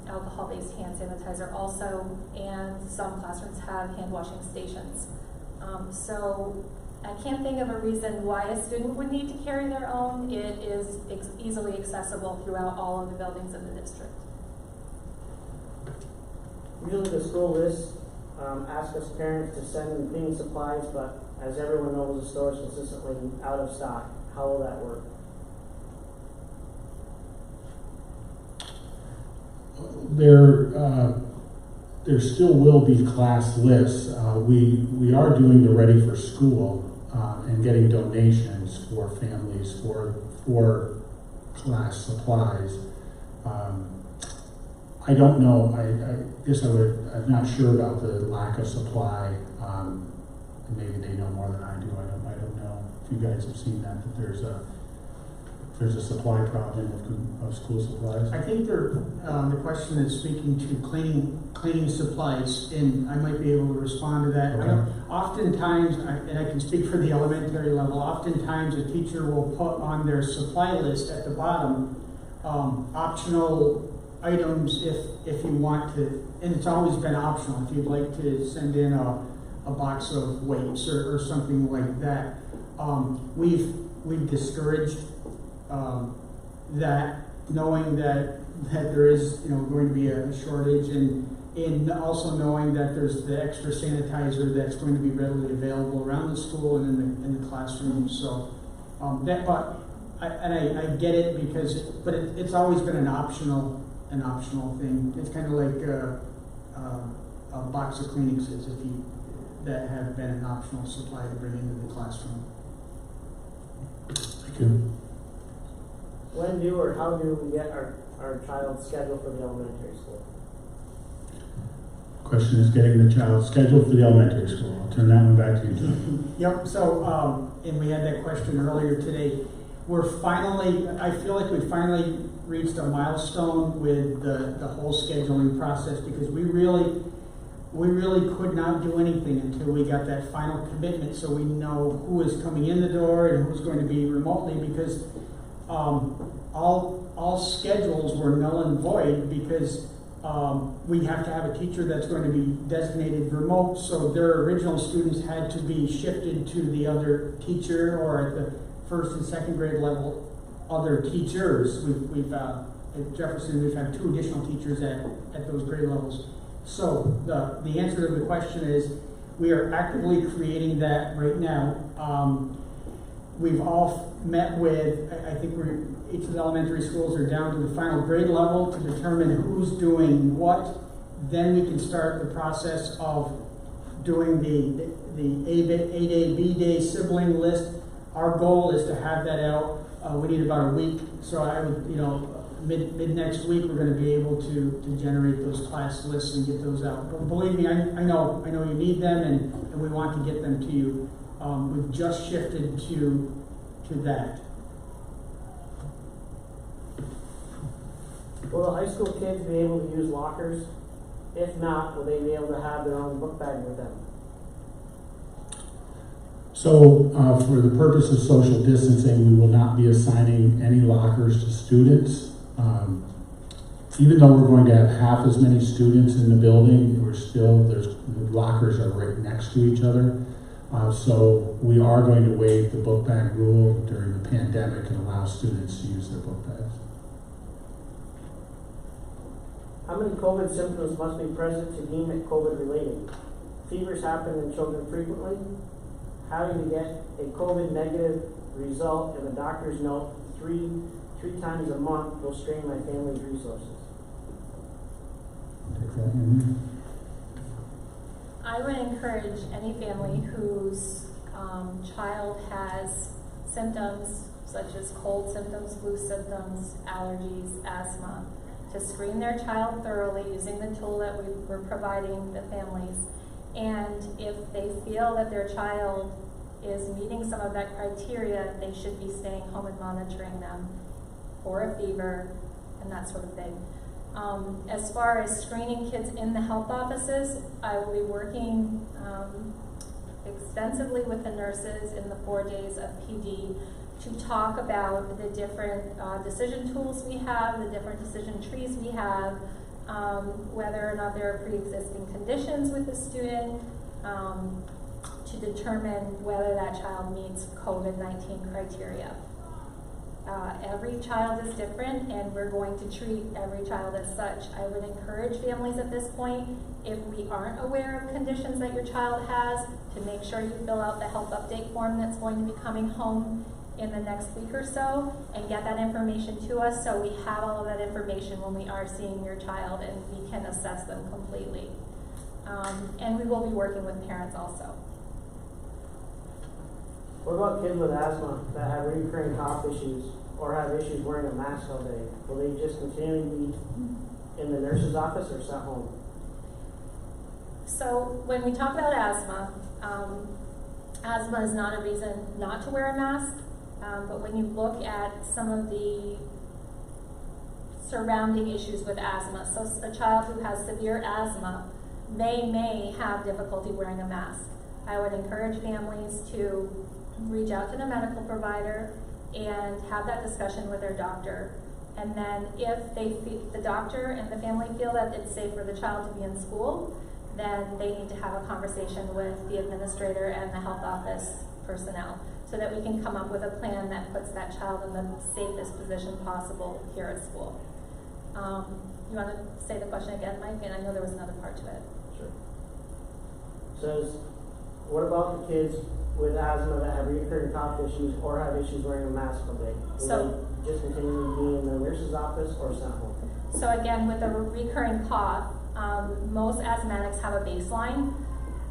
Speaker 2: alcohol-based hand sanitizer also, and some classrooms have hand washing stations. So I can't think of a reason why a student would need to carry their own. It is easily accessible throughout all of the buildings in the district.
Speaker 1: Usually the school lists ask us parents to send in cleaning supplies, but as everyone knows, the store is consistently out of stock. How will that work?
Speaker 3: There still will be class lists. We are doing the Ready for School and getting donations for families for class supplies. I don't know. I guess I'm not sure about the lack of supply. Maybe they know more than I do. I don't know if you guys have seen that there's a supply problem of school supplies.
Speaker 5: I think the question is speaking to cleaning supplies, and I might be able to respond to that.
Speaker 3: Okay.
Speaker 5: Oftentimes, and I can speak for the elementary level, oftentimes a teacher will put on their supply list at the bottom optional items if you want to, and it's always been optional, if you'd like to send in a box of weights or something like that. We've discouraged that, knowing that there is going to be a shortage, and also knowing that there's the extra sanitizer that's going to be readily available around the school and in the classroom. So I get it but it's always been an optional thing. It's kind of like a box of Kleenexes that have been an optional supply to bring into the classroom.
Speaker 3: Thank you.
Speaker 1: When do or how do we get our child scheduled for the elementary school?
Speaker 3: Question is getting the child scheduled for the elementary school. I'll turn that one back to you, John.
Speaker 5: Yep. So, and we had that question earlier today. I feel like we finally reached a milestone with the whole scheduling process, because we really could not do anything until we got that final commitment, so we know who is coming in the door and who's going to be remotely, because all schedules were null and void, because we have to have a teacher that's going to be designated remote, so their original students had to be shifted to the other teacher, or at the first and second grade level, other teachers. We've at Jefferson, we've had 2 additional teachers at those grade levels. So the answer to the question is, we are actively creating that right now. We've all met with, I think each of the elementary schools are down to the final grade level to determine who's doing what. Then we can start the process of doing the A day, B day sibling list. Our goal is to have that out. We need about a week, so I would, mid next week we're going to be able to generate those class lists and get those out. But believe me, I know you need them, and we want to get them to you. We've just shifted to that.
Speaker 1: Will the high school kids be able to use lockers? If not, will they be able to have their own book bag with them?
Speaker 3: So for the purpose of social distancing, we will not be assigning any lockers to students. Even though we're going to have half as many students in the building, the lockers are right next to each other. So we are going to waive the book bag rule during the pandemic and allow students to use their book bags.
Speaker 1: How many COVID symptoms must be present to deem it COVID related? Fevers happen in children frequently. Having to get a COVID negative result and a doctor's note three times a month will strain my family's resources.
Speaker 3: Take that in.
Speaker 2: I would encourage any family whose child has symptoms such as cold symptoms, flu symptoms, allergies, asthma, to screen their child thoroughly using the tool that we're providing the families. And if they feel that their child is meeting some of that criteria, they should be staying home and monitoring them for a fever and that sort of thing. As far as screening kids in the health offices, I will be working extensively with the nurses in the 4 days of PD to talk about the different decision tools we have, the different decision trees we have, whether or not there are pre-existing conditions with the student, to determine whether that child meets COVID-19 criteria. Every child is different, and we're going to treat every child as such. I would encourage families at this point, if we aren't aware of conditions that your child has, to make sure you fill out the health update form that's going to be coming home in the next week or so, and get that information to us so we have all of that information when we are seeing your child and we can assess them completely. And we will be working with parents also.
Speaker 1: What about kids with asthma that have recurring cough issues or have issues wearing a mask all day? Will they just continually be in the nurse's office or sent home?
Speaker 2: So when we talk about asthma, asthma is not a reason not to wear a mask, but when you look at some of the surrounding issues with asthma, so a child who has severe asthma, they may have difficulty wearing a mask. I would encourage families to reach out to the medical provider and have that discussion with their doctor. And then if the doctor and the family feel that it's safe for the child to be in school, then they need to have a conversation with the administrator and the health office personnel so that we can come up with a plan that puts that child in the safest position possible here at school. You want to say the question again, Mike? And I know there was another part to it.
Speaker 1: Sure. Says, what about the kids with asthma that have recurring cough issues or have issues wearing a mask all day? Will they just continue to be in the nurse's office or sent home?
Speaker 2: So again, with a recurring cough, most asthmatics have a baseline.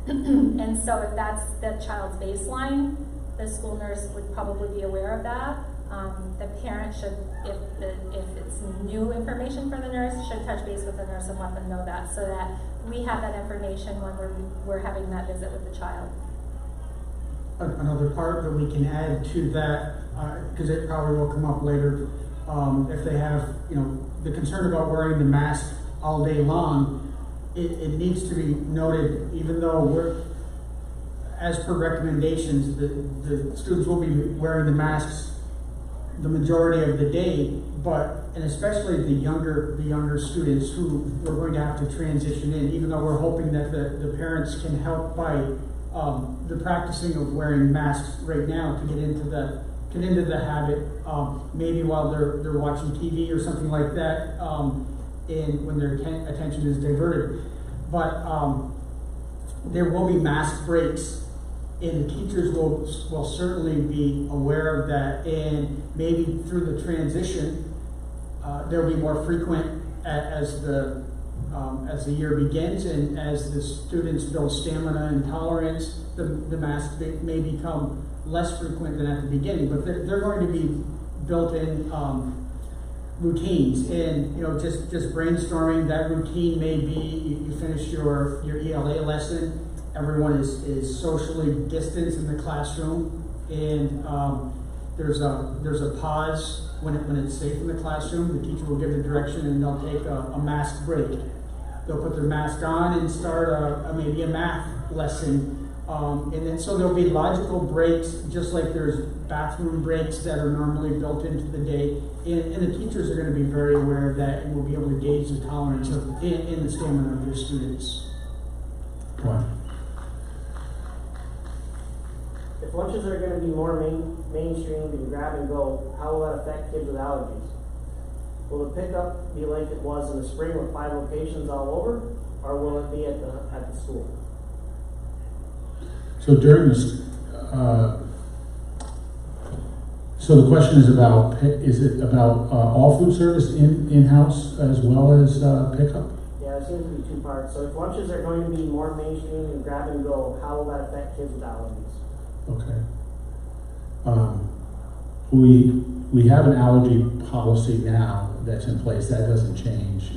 Speaker 2: And so if that's the child's baseline, the school nurse would probably be aware of that. The parent should, if it's new information for the nurse, should touch base with the nurse and let them know that, so that we have that information when we're having that visit with the child.
Speaker 5: Another part that we can add to that, because it probably will come up later, if they have, the concern about wearing the mask all day long, it needs to be noted, even though as per recommendations, the students will be wearing the masks the majority of the day, and especially the younger students who we're going to have to transition in, even though we're hoping that the parents can help by the practicing of wearing masks right now to get into the habit, maybe while they're watching TV or something like that, when their attention is diverted. But there will be mask breaks, and the teachers will certainly be aware of that, and maybe through the transition, they'll be more frequent as the year begins, and as the students build stamina and tolerance, the masks may become less frequent than at the beginning, but they're going to be built-in routines, and just brainstorming. That routine may be you finish your ELA lesson, everyone is socially distanced in the classroom, and there's a pause when it's safe in the classroom. The teacher will give the direction, and they'll take a mask break. They'll put their mask on and start maybe a math lesson, and then so there'll be logical breaks, just like there's bathroom breaks that are normally built into the day, and the teachers are going to be very aware of that, and will be able to gauge the tolerance in the stamina of their students.
Speaker 3: Wow.
Speaker 1: If lunches are going to be more mainstreamed and grab and go, how will that affect kids with allergies? Will the pickup be like it was in the spring with 5 locations all over, or will it be at the school?
Speaker 3: So during this, so the question is about all food service in-house as well as pickup?
Speaker 1: Yeah, that seems to be two parts. So if lunches are going to be more mainstream and grab and go, how will that affect kids with allergies?
Speaker 3: Okay. We have an allergy policy now that's in place. That doesn't change.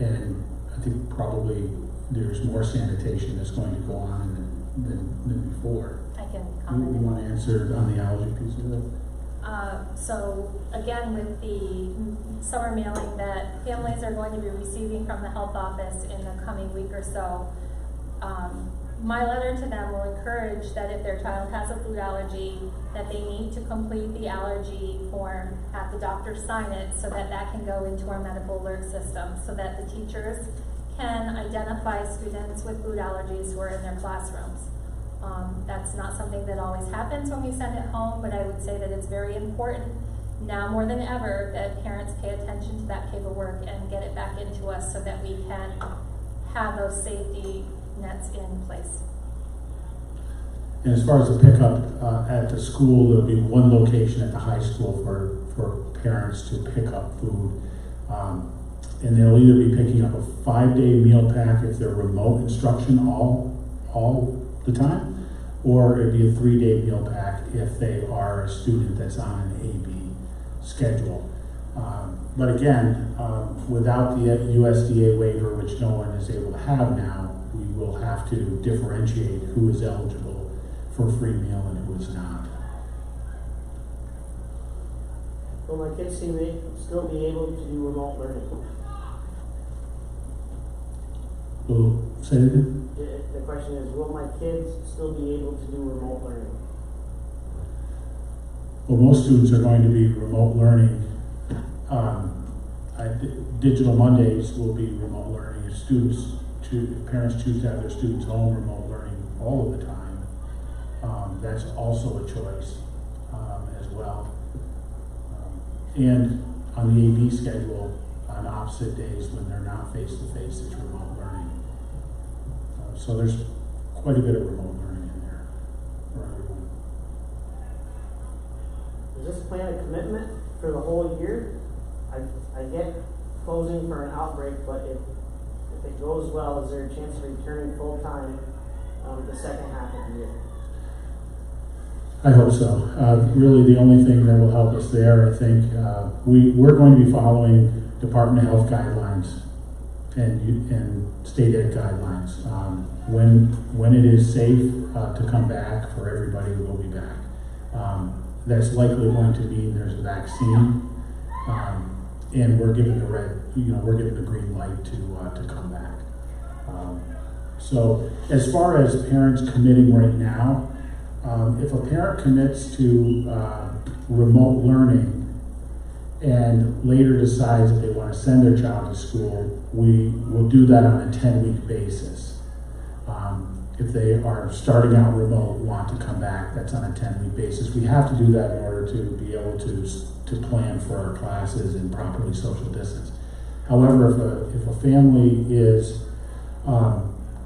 Speaker 3: And I think probably there's more sanitation that's going to go on than before.
Speaker 2: I can
Speaker 3: You
Speaker 2: comment.
Speaker 3: want to answer on the allergy piece of it?
Speaker 2: So again, with the summer mailing that families are going to be receiving from the health office in the coming week or so, my letter to them will encourage that if their child has a food allergy, that they need to complete the allergy form, have the doctor sign it, so that that can go into our medical alert system, so that the teachers can identify students with food allergies who are in their classrooms. That's not something that always happens when we send it home, but I would say that it's very important now more than ever that parents pay attention to that paperwork and get it back into us so that we can have those safety nets in place.
Speaker 3: And as far as the pickup at the school, there'll be one location at the high school for parents to pick up food. And they'll either be picking up a 5-day meal pack if they're remote instruction all the time, or it'd be a 3-day meal pack if they are a student that's on an AB schedule. But again, without the USDA waiver, which no one is able to have now, we will have to differentiate who is eligible for a free meal and who is not.
Speaker 1: Will my kids still be able to do remote learning?
Speaker 3: Well, say it again?
Speaker 1: The question is, will my kids still be able to do remote learning?
Speaker 3: Well, most students are going to be remote learning. Digital Mondays will be remote learning. If parents choose to have their students home, remote learning all of the time. That's also a choice as well. And on the AB schedule, on opposite days when they're not face-to-face, it's remote learning. So there's quite a bit of remote learning in there for everyone.
Speaker 1: Is this plan a commitment for the whole year? I get closing for an outbreak, but if it goes well, is there a chance of returning full-time the second half of the year?
Speaker 3: I hope so. Really, the only thing that will help us there, I think, we're going to be following Department of Health guidelines and state ed guidelines. When it is safe to come back for everybody, we'll be back. That's likely going to mean there's a vaccine, and we're given we're given the green light to come back. So as far as parents committing right now, if a parent commits to remote learning and later decides that they want to send their child to school, we will do that on a 10-week basis. If they are starting out remote, want to come back, that's on a 10-week basis. We have to do that in order to be able to plan for our classes and properly social distance. However, if a family is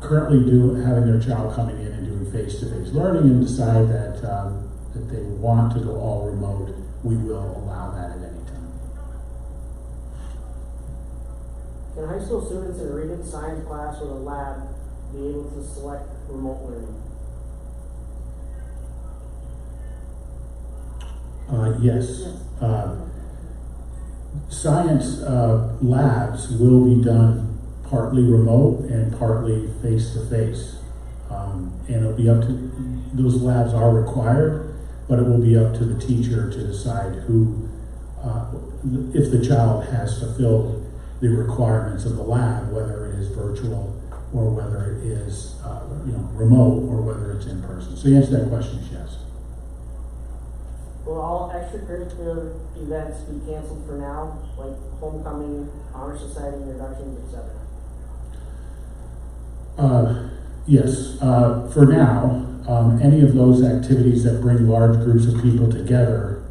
Speaker 3: currently having their child coming in and doing face-to-face learning and decide that they want to go all remote, we will allow that at any time.
Speaker 1: Can high school students in a reading science class with a lab be able to select remote learning?
Speaker 3: Yes. Science labs will be done partly remote and partly face-to-face. And it'll be up to, those labs are required, but it will be up to the teacher to decide who, if the child has fulfilled the requirements of the lab, whether it is virtual or whether it is remote or whether it's in person. So the answer to that question is yes.
Speaker 1: Will all extracurricular events be canceled for now, like homecoming, honor society, introductions, etc.?
Speaker 3: Yes. For now, any of those activities that bring large groups of people together,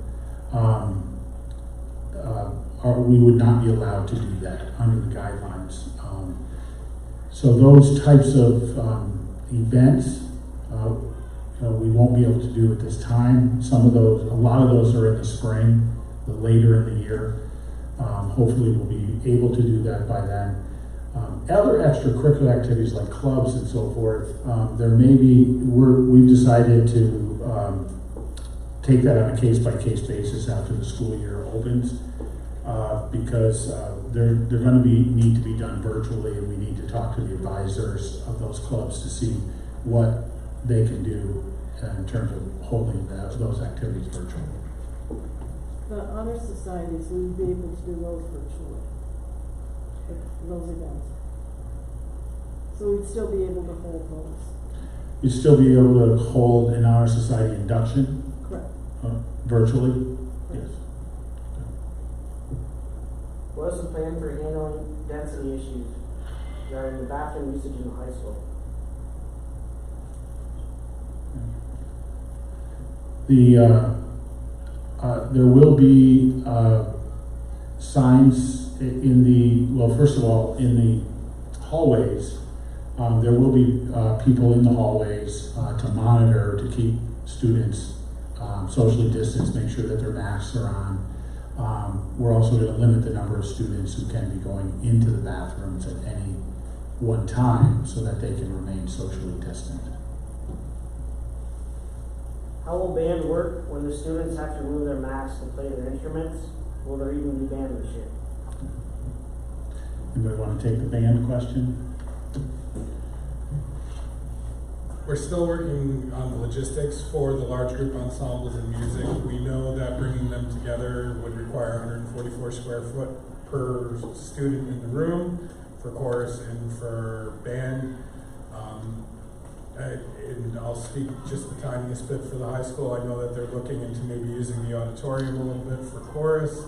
Speaker 3: we would not be allowed to do that under the guidelines. So those types of events, we won't be able to do at this time. A lot of those are in the spring, later in the year. Hopefully we'll be able to do that by then. Other extracurricular activities like clubs and so forth, there may be, we've decided to take that on a case-by-case basis after the school year opens, because they're going to need to be done virtually, and we need to talk to the advisors of those clubs to see what they can do in terms of holding those activities virtually.
Speaker 4: The honor societies, we would be able to do those virtually, those events. So we'd still be able to hold those.
Speaker 3: You'd still be able to hold an honor society induction?
Speaker 4: Correct.
Speaker 3: Virtually? Yes.
Speaker 1: What is the plan for handling density issues regarding the bathroom usage in the high school?
Speaker 3: There will be signs in the, well, first of all, in the hallways. There will be people in the hallways to monitor, to keep students socially distanced, make sure that their masks are on. We're also going to limit the number of students who can be going into the bathrooms at any one time so that they can remain socially distant.
Speaker 1: How will band work when the students have to remove their masks to play their instruments? Will there even be band this year?
Speaker 3: Anybody want to take the band question?
Speaker 6: We're still working on the logistics for the large group ensembles and music. We know that bringing them together would require 144 square foot per student in the room for chorus and for band. And I'll speak just the tiniest bit for the high school. I know that they're looking into maybe using the auditorium a little bit for chorus.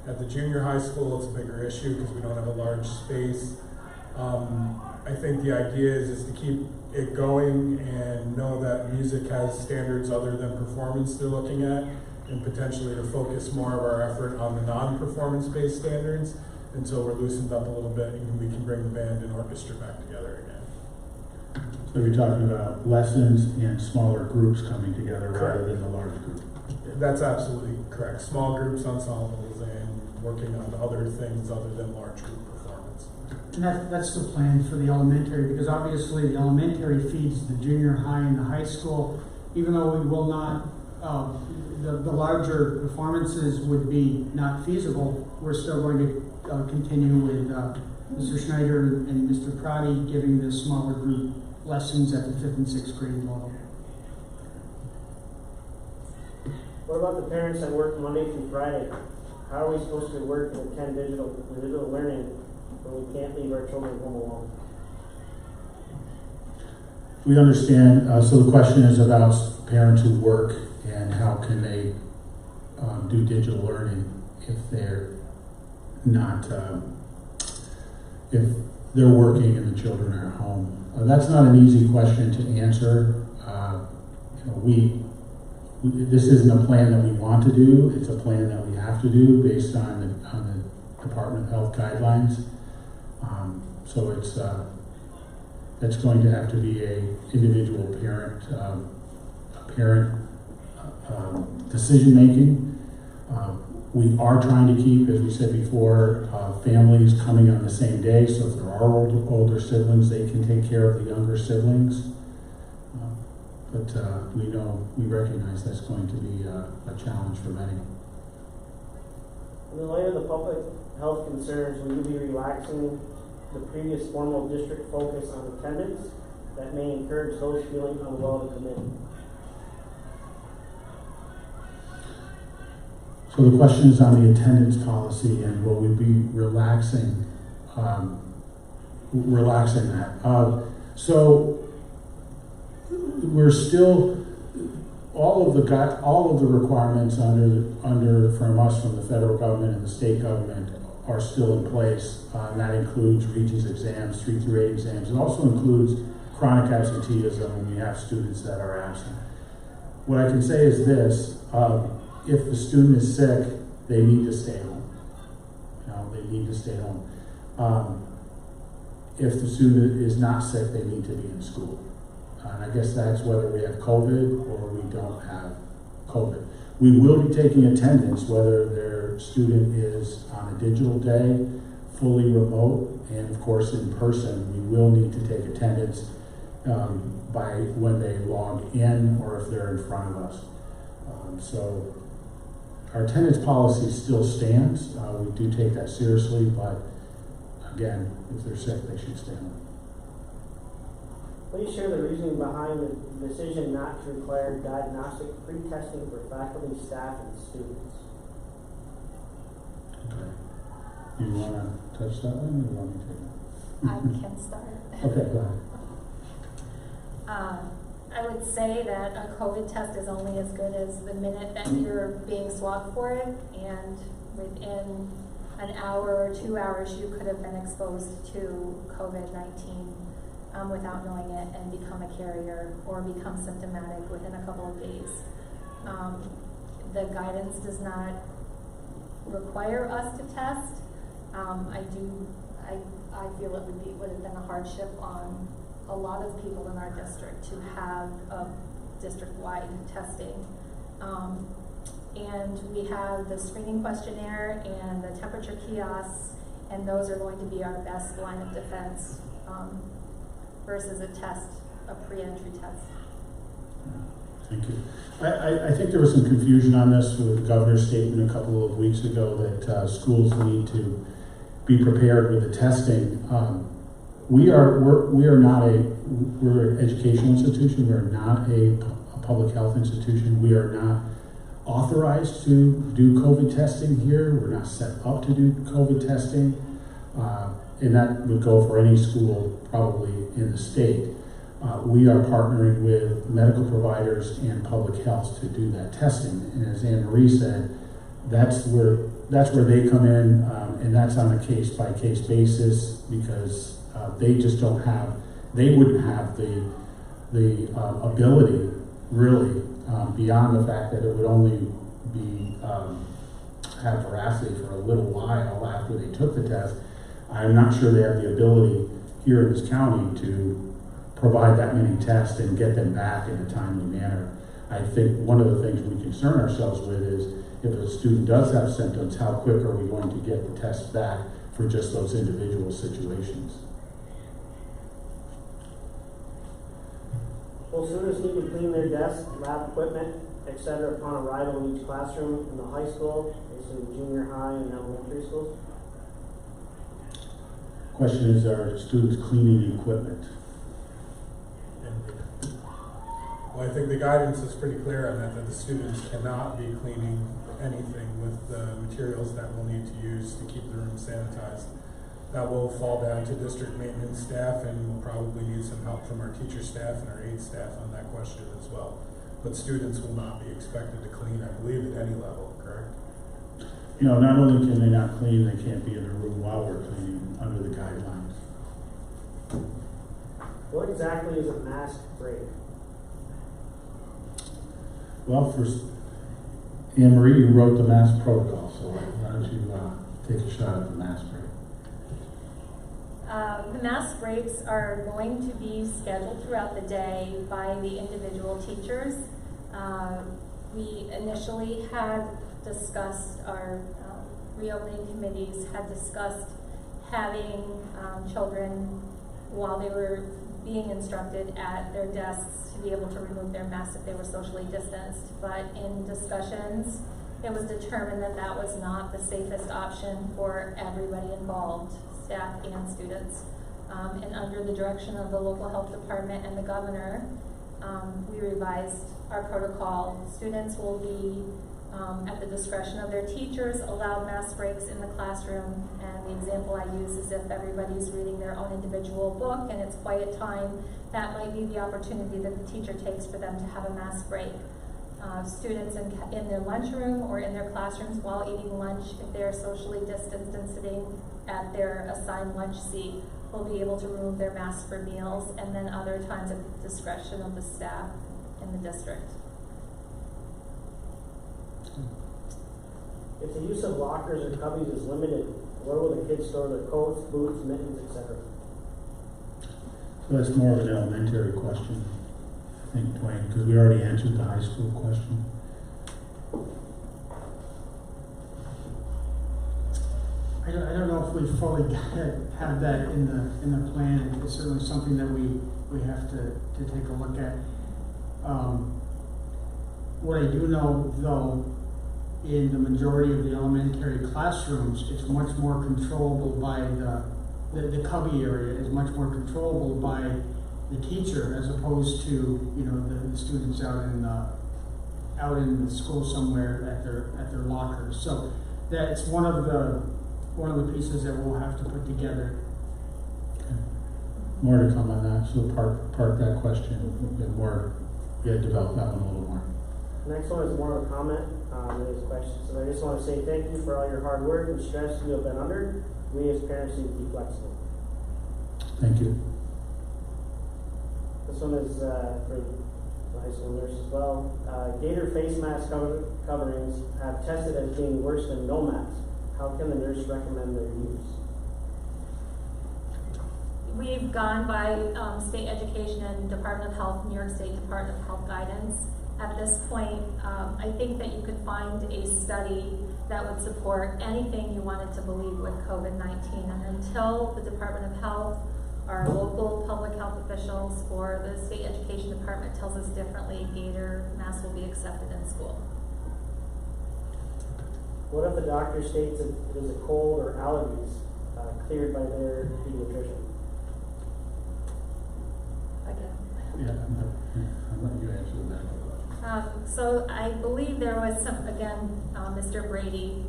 Speaker 6: At the junior high school, it's a bigger issue because we don't have a large space. I think the idea is to keep it going and know that music has standards other than performance they're looking at, and potentially to focus more of our effort on the non-performance based standards until we're loosened up a little bit and we can bring the band and orchestra back together again.
Speaker 3: So you're talking about lessons and smaller groups coming together rather than the large group?
Speaker 6: That's absolutely correct. Small groups, ensembles, and working on other things other than large group performance.
Speaker 5: And that's the plan for the elementary, because obviously the elementary feeds the junior high and the high school. Even though we will not, the larger performances would be not feasible, we're still going to continue with Mr. Schneider and Mr. Prati giving the smaller group lessons at the 5th and 6th grade level.
Speaker 1: What about the parents that work Monday through Friday? How are we supposed to work and attend digital learning when we can't leave our children home alone?
Speaker 3: We understand, so the question is about parents who work and how can they do digital learning if they're not, if they're working and the children are at home. That's not an easy question to answer. This isn't a plan that we want to do. It's a plan that we have to do based on the Department of Health guidelines. So it's going to have to be a individual parent decision making. We are trying to keep, as we said before, families coming on the same day. So if there are older siblings, they can take care of the younger siblings. But we recognize that's going to be a challenge for many.
Speaker 1: In the light of the public health concerns, will you be relaxing the previous formal district focus on attendance that may encourage those feeling unwell to come in?
Speaker 3: So the question is on the attendance policy, and will we be relaxing that? So we're still all of the requirements from us from the federal government and the state government are still in place. And that includes Regents exams, 3 through 8 exams. It also includes chronic absenteeism when we have students that are absent. What I can say is this. If the student is sick, they need to stay home. They need to stay home. If the student is not sick, they need to be in school. And I guess that's whether we have COVID or we don't have COVID. We will be taking attendance, whether their student is on a digital day, fully remote, and of course in person. We will need to take attendance by when they log in or if they're in front of us. So our attendance policy still stands. We do take that seriously, but again, if they're sick, they should stay home.
Speaker 1: Please share the reasoning behind the decision not to require diagnostic pre-testing for faculty, staff, and students.
Speaker 3: Okay. You want to touch that one, or you want me to?
Speaker 2: I can start.
Speaker 3: Okay, go ahead.
Speaker 2: I would say that a COVID test is only as good as the minute that you're being swabbed for it, and within an hour or 2 hours, you could have been exposed to COVID-19 without knowing it and become a carrier or become symptomatic within a couple of days. The guidance does not require us to test. I feel it would have been a hardship on a lot of people in our district to have a district-wide testing. And we have the screening questionnaire and the temperature kiosks, and those are going to be our best line of defense versus a pre-entry test.
Speaker 3: Thank you. I think there was some confusion on this with the governor's statement a couple of weeks ago that schools need to be prepared with the testing. We're an educational institution. We're not a public health institution. We are not authorized to do COVID testing here. We're not set up to do COVID testing. And that would go for any school probably in the state. We are partnering with medical providers and public health to do that testing. And as Anne Marie said, that's where they come in, and that's on a case-by-case basis because they just don't have, they wouldn't have the ability really beyond the fact that it would only be have veracity for a little while after they took the test. I'm not sure they have the ability here in this county to provide that many tests and get them back in a timely manner. I think one of the things we concern ourselves with is if a student does have symptoms, how quick are we going to get the tests back for just those individual situations?
Speaker 1: Will students need to clean their desks, lab equipment, etc. upon arrival in each classroom in the high school, basically junior high and elementary schools?
Speaker 3: Question is, are students cleaning equipment?
Speaker 6: Well, I think the guidance is pretty clear on that the students cannot be cleaning anything with the materials that we'll need to use to keep the room sanitized. That will fall down to district maintenance staff, and we'll probably need some help from our teacher staff and our aide staff on that question as well. But students will not be expected to clean, I believe, at any level, correct?
Speaker 3: You know, not only can they not clean, they can't be in the room while we're cleaning under the guidelines.
Speaker 1: What exactly is a mask break?
Speaker 3: Well, first, Anne Marie, you wrote the mask protocol, so why don't you take a shot at the mask break?
Speaker 2: The mask breaks are going to be scheduled throughout the day by the individual teachers. We initially had discussed, our reopening committees had discussed having children, while they were being instructed at their desks, to be able to remove their masks if they were socially distanced. But in discussions, it was determined that that was not the safest option for everybody involved, staff and students. And under the direction of the local health department and the governor, we revised our protocol. Students will be, at the discretion of their teachers, allowed mask breaks in the classroom. And the example I use is if everybody's reading their own individual book and it's quiet time, that might be the opportunity that the teacher takes for them to have a mask break. Students in their lunchroom or in their classrooms while eating lunch, if they are socially distanced and sitting at their assigned lunch seat, will be able to remove their masks for meals, and then other times at the discretion of the staff in the district.
Speaker 1: If the use of lockers or cubbies is limited, where will the kids store their coats, boots, mittens, etc.?
Speaker 3: So that's more of an elementary question, I think, Dwayne, because we already answered the high school question.
Speaker 5: I don't know if we fully have that in the plan. It's certainly something that we have to take a look at. What I do know, though, in the majority of the elementary classrooms, it's much more controllable by the cubby area is much more controllable by the teacher as opposed to, you know, the students out in the school somewhere at their lockers. So that's one of the pieces that we'll have to put together.
Speaker 3: More to come on that, so park that question, get more, develop that one a little more.
Speaker 1: Next one is more of a comment than his question. So I just want to say thank you for all your hard work and stress you have been under. We as parents need to be flexible.
Speaker 3: Thank you.
Speaker 1: This one is for the high school nurse as well. Gator face mask coverings have tested as being worse than no mask. How can the nurse recommend their use?
Speaker 2: We've gone by state education and Department of Health, New York State Department of Health guidance. At this point, I think that you could find a study that would support anything you wanted to believe with COVID-19. And until the Department of Health, our local public health officials, or the state education department tells us differently, Gator masks will be accepted in school.
Speaker 1: What if a doctor states it is a cold or allergies cleared by their pediatrician?
Speaker 2: Again.
Speaker 3: Yeah, I'm letting you answer the medical question.
Speaker 2: So I believe there was some, again, Mr. Brady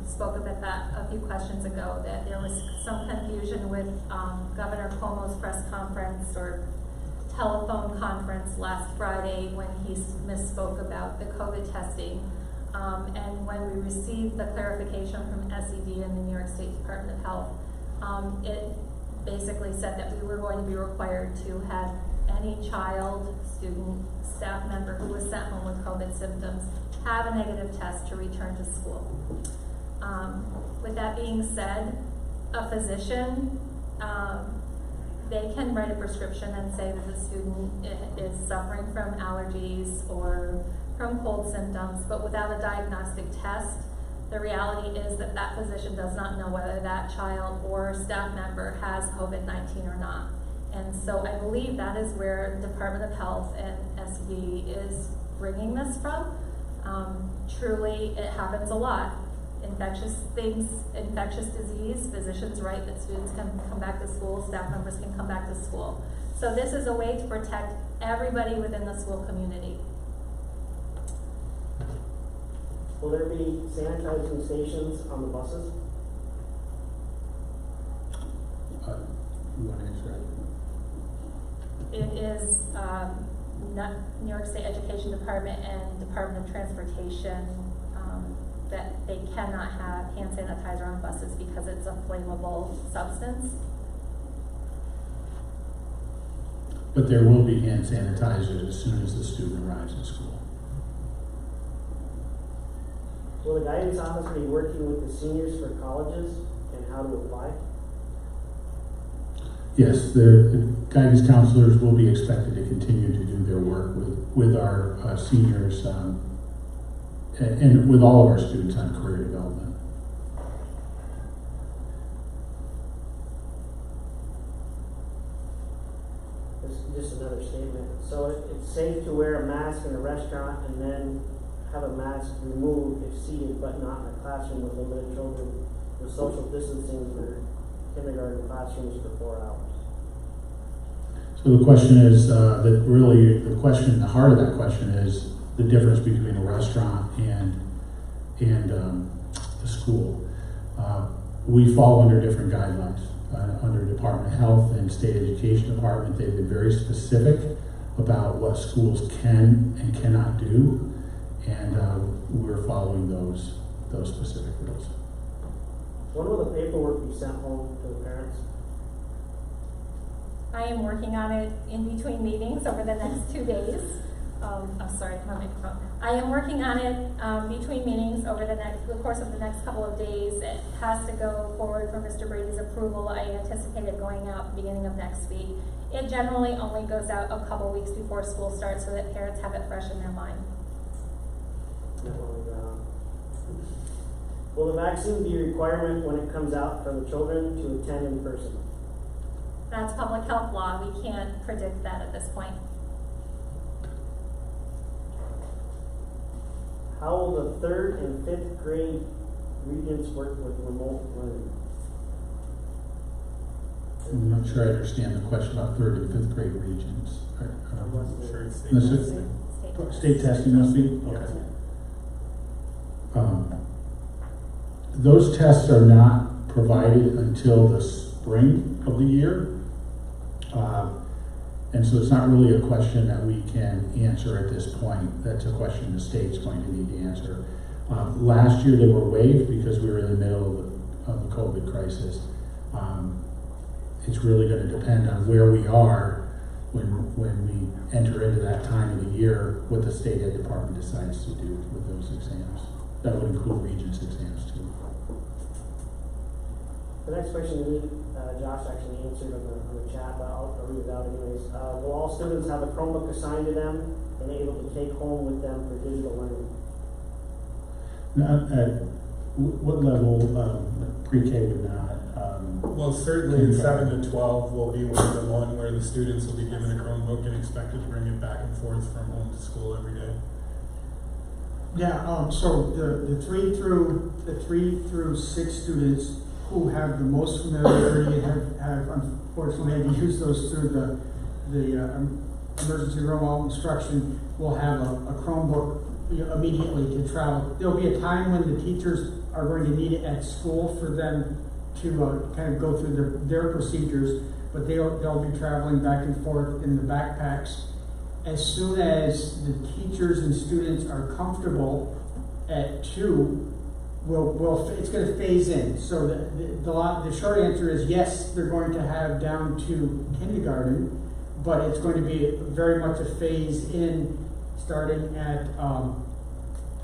Speaker 2: spoke about that a few questions ago, that there was some confusion with Governor Cuomo's press conference or telephone conference last Friday when he misspoke about the COVID testing. And when we received the clarification from SED and the New York State Department of Health, it basically said that we were going to be required to have any child, student, staff member who was sent home with COVID symptoms have a negative test to return to school. With that being said, a physician, they can write a prescription and say that the student is suffering from allergies or from cold symptoms, but without a diagnostic test, the reality is that that physician does not know whether that child or staff member has COVID-19 or not. And so I believe that is where Department of Health and SED is bringing this from. Truly, it happens a lot. Infectious things, infectious disease, physicians write that students can come back to school, staff members can come back to school. So this is a way to protect everybody within the school community.
Speaker 1: Will there be sanitizing stations on the buses?
Speaker 3: You want to answer that?
Speaker 2: It is New York State Education Department and Department of Transportation that they cannot have hand sanitizer on buses because it's a flammable substance.
Speaker 3: But there will be hand sanitizers as soon as the student arrives at school.
Speaker 1: Will the guidance officer be working with the seniors for colleges and how to apply?
Speaker 3: Yes, their guidance counselors will be expected to continue to do their work with our seniors and with all of our students on career development.
Speaker 1: This is just another statement. So it's safe to wear a mask in a restaurant and then have a mask removed if seated but not in a classroom with limited children with social distancing for kindergarten classrooms for 4 hours.
Speaker 3: So the question is that really the heart of that question is the difference between a restaurant and the school. We fall under different guidelines. Under Department of Health and State Education Department, they've been very specific about what schools can and cannot do, and we're following those specific rules.
Speaker 1: When will the paperwork be sent home to the parents?
Speaker 2: I am working on it in between meetings over the next 2 days. I'm sorry, my microphone. I am working on it between meetings over the course of the next couple of days. It has to go forward for Mr. Brady's approval. I anticipate it going out beginning of next week. It generally only goes out a couple weeks before school starts so that parents have it fresh in their mind.
Speaker 1: Will the vaccine be a requirement when it comes out for the children to attend in person?
Speaker 2: That's public health law. We can't predict that at this point.
Speaker 1: How will the 3rd and 5th grade regents work with remote learning?
Speaker 3: I'm not sure I understand the question about 3rd and 5th grade regions.
Speaker 6: I'm sure it's
Speaker 3: This
Speaker 6: safe.
Speaker 3: is- State testing must be? Okay. Those tests are not provided until the spring of the year. And so it's not really a question that we can answer at this point. That's a question the state's going to need to answer. Last year they were waived because we were in the middle of the COVID crisis. It's really going to depend on where we are when we enter into that time of the year, what the state ed department decides to do with those exams. That would include Regents exams too.
Speaker 1: The next question, Josh actually answered on the chat, but I'll read it out anyways. Will all students have a Chromebook assigned to them and able to take home with them for digital learning?
Speaker 3: Not at what level? Pre-K would not.
Speaker 6: Well, certainly in 7 to 12 will be one of the one where the students will be given a Chromebook and expected to bring it back and forth from home to school every day.
Speaker 5: Yeah, so the 3 through 6 students who have the most familiarity have unfortunately had to use those through the emergency room instruction will have a Chromebook immediately to travel. There'll be a time when the teachers are going to need it at school for them to kind of go through their procedures, but they'll be traveling back and forth in the backpacks. As soon as the teachers and students are comfortable at 2, it's going to phase in. So the short answer is yes, they're going to have down to kindergarten, but it's going to be very much a phase in, starting at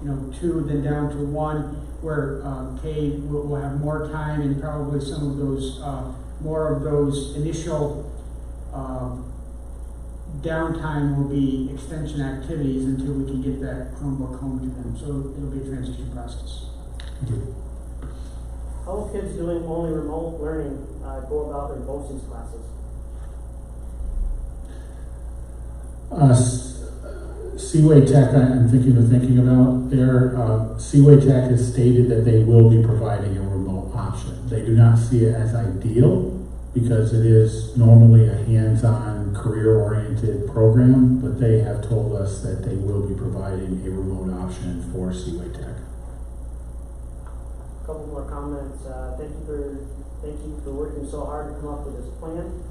Speaker 5: 2, then down to 1, where K will have more time and probably some of those more of those initial downtime will be extension activities until we can get that Chromebook home to them. So it'll be a transition process.
Speaker 1: How will kids doing only remote learning go about their BOCES classes?
Speaker 3: Seaway Tech, I'm thinking about there. Seaway Tech has stated that they will be providing a remote option. They do not see it as ideal because it is normally a hands-on, career-oriented program, but they have told us that they will be providing a remote option for Seaway Tech.
Speaker 1: A couple more comments. Thank you for working so hard to come up with this plan.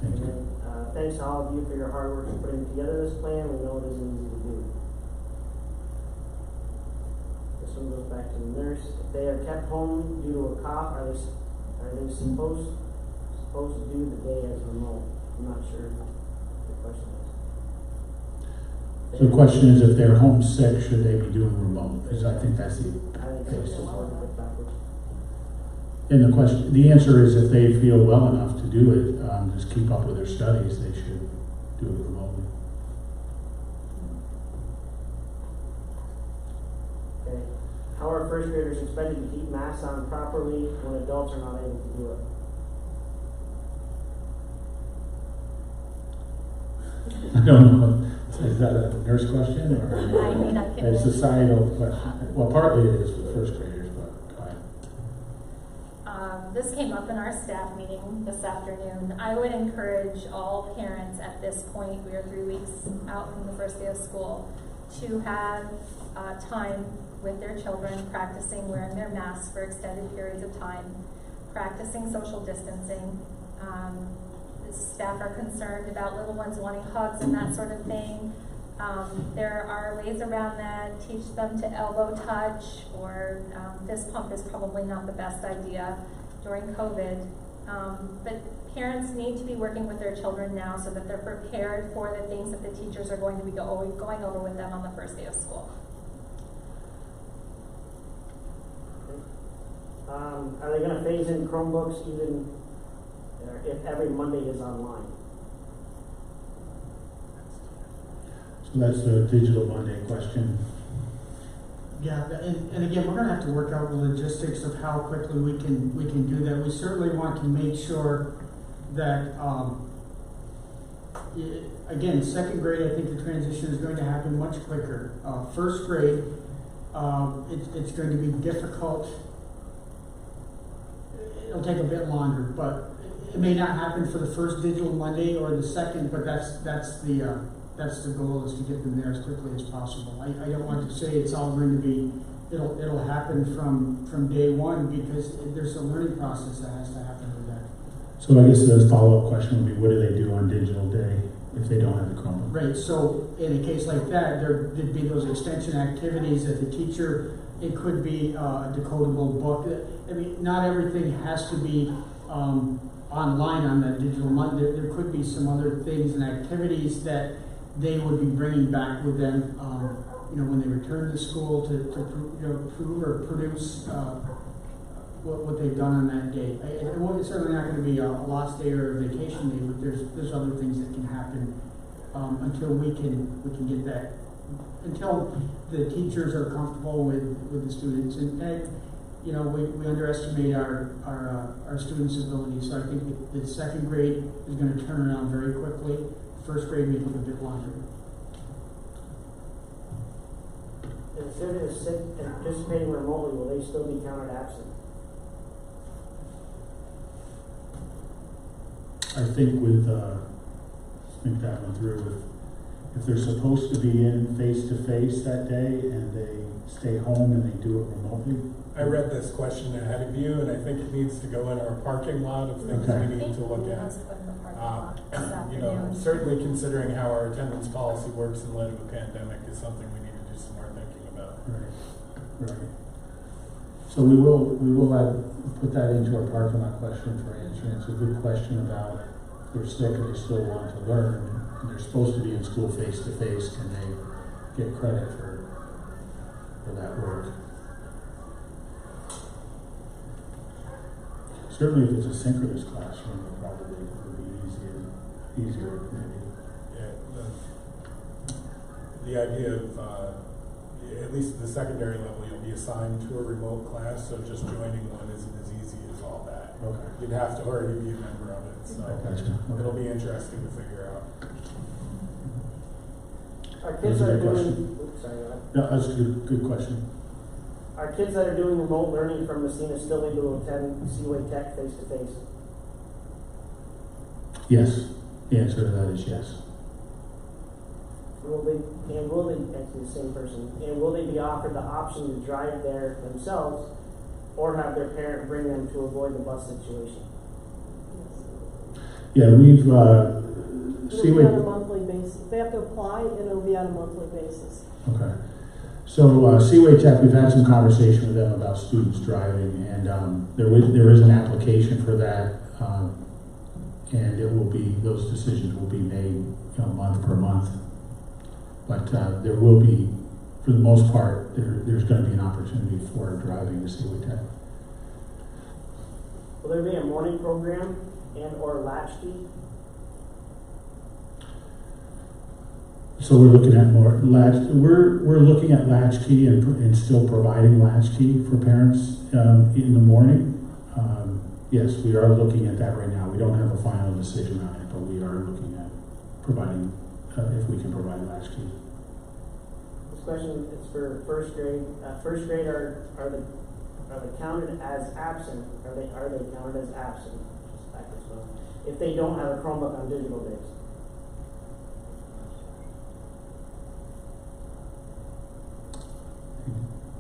Speaker 3: Thank you.
Speaker 1: And thanks to all of you for your hard work in putting together this plan. We know it isn't easy to do. This one goes back to the nurse. If they are kept home due to a cough, are they supposed to do the day as remote? I'm not sure what the question is.
Speaker 3: So the question is, if they're homesick, should they be doing remote? I think that's the
Speaker 1: I think it's just a little bit backwards.
Speaker 3: And the answer is if they feel well enough to do it, just keep up with their studies, they should do it remotely.
Speaker 1: Okay. How are first graders expected to keep masks on properly when adults are not able to do it?
Speaker 3: I don't know. Is that a nurse question or
Speaker 2: I mean, I can-
Speaker 3: a societal question? Well, partly it is for first graders, but go ahead.
Speaker 2: This came up in our staff meeting this afternoon. I would encourage all parents at this point, we are 3 weeks out from the first day of school, to have time with their children practicing wearing their masks for extended periods of time, practicing social distancing. Staff are concerned about little ones wanting hugs and that sort of thing. There are ways around that. Teach them to elbow touch, or fist pump is probably not the best idea during COVID. But parents need to be working with their children now so that they're prepared for the things that the teachers are going to be going over with them on the first day of school.
Speaker 1: Are they going to phase in Chromebooks even if every Monday is online?
Speaker 3: So that's the Digital Monday question.
Speaker 5: Yeah, and again, we're gonna have to work out the logistics of how quickly we can do that. We certainly want to make sure that, again, second grade, I think the transition is going to happen much quicker. First grade, it's going to be difficult. It'll take a bit longer, but it may not happen for the first Digital Monday or the second, but that's the goal, is to get them there as quickly as possible. I don't want to say it's all going to be, it'll happen from day one, because there's a learning process that has to happen with that.
Speaker 3: So I guess the follow-up question would be, what do they do on digital day if they don't have the Chromebook?
Speaker 5: Right, so in a case like that, there'd be those extension activities that the teacher, it could be a decodable book. I mean, not everything has to be online on that Digital Monday. There could be some other things and activities that they would be bringing back with them, when they return to school to prove or produce what they've done on that day. It's certainly not going to be a lost day or a vacation day, but there's other things that can happen until we can get that, until the teachers are comfortable with the students. And we underestimate our students' abilities. So I think the second grade is going to turn around very quickly. First grade may take a bit longer.
Speaker 1: And students participating remotely, will they still be counted absent?
Speaker 3: I think think that one through. If they're supposed to be in face-to-face that day and they stay home and they do it remotely.
Speaker 6: I read this question ahead of you, and I think it needs to go in our parking lot of things
Speaker 3: Okay.
Speaker 6: we need to look at. Certainly considering how our attendance policy works in light of a pandemic is something we need to do some more thinking about.
Speaker 3: Right. So we will put that into our parking lot question for answering. It's a good question about if they're sick and they still want to learn, and they're supposed to be in school face-to-face, can they get credit for that work? Certainly if it's a synchronous classroom, it probably would be easier maybe.
Speaker 6: Yeah, the idea of, at least at the secondary level, you'll be assigned to a remote class, so just joining one isn't as easy as all that.
Speaker 3: Okay.
Speaker 6: You'd have to already be a member of it, so
Speaker 3: Gotcha. Okay.
Speaker 6: it'll be interesting to figure out.
Speaker 1: Our kids
Speaker 3: That's a
Speaker 1: that are
Speaker 3: good
Speaker 1: doing, oops, sorry, go ahead.
Speaker 3: No, that's a good question.
Speaker 1: Our kids that are doing remote learning from Messina still able to attend Seaway Tech face to face?
Speaker 3: Yes. The answer to that is yes.
Speaker 1: Will they, actually the same person, and will they be offered the option to drive there themselves or have their parent bring them to avoid the bus situation?
Speaker 3: Yeah, we've
Speaker 4: It'll be on a monthly basis. They have to apply, and it'll be on a monthly basis.
Speaker 3: Okay. So Seaway Tech, we've had some conversation with them about students driving, and there is an application for that, and it will be, those decisions will be made month per month. But there will be, for the most part, there's going to be an opportunity for driving to Seaway Tech.
Speaker 1: Will there be a morning program and or latchkey?
Speaker 3: So we're looking at more we're looking at latchkey and still providing latchkey for parents in the morning. Yes, we are looking at that right now. We don't have a final decision on it, but we are looking at providing if we can provide latchkey.
Speaker 1: This question is for first grade. First grade are they counted as absent? Are they counted as absent? Just back this one. If they don't have a Chromebook on digital days.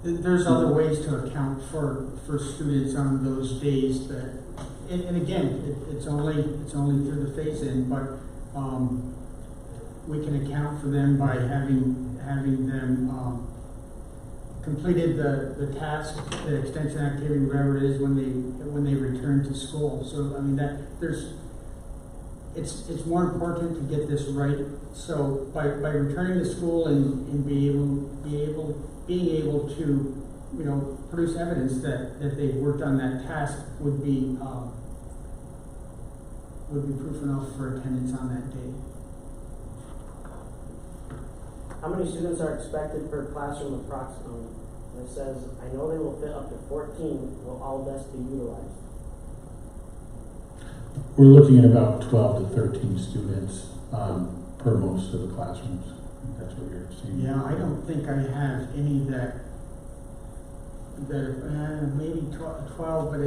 Speaker 5: There's other ways to account for students on those days that, and again, it's only through the phase-in, but we can account for them by having them completed the task, the extension activity, whatever it is, when they return to school. So I mean it's more important to get this right. So by returning to school and being able to produce evidence that they worked on that task would be proof enough for attendance on that day.
Speaker 1: How many students are expected per classroom approximately? And it says, I know they will fit up to 14, will all desks be utilized?
Speaker 3: We're looking at about 12 to 13 students per most of the classrooms. I think that's what you're seeing.
Speaker 5: Yeah, I don't think I have any that maybe 12, but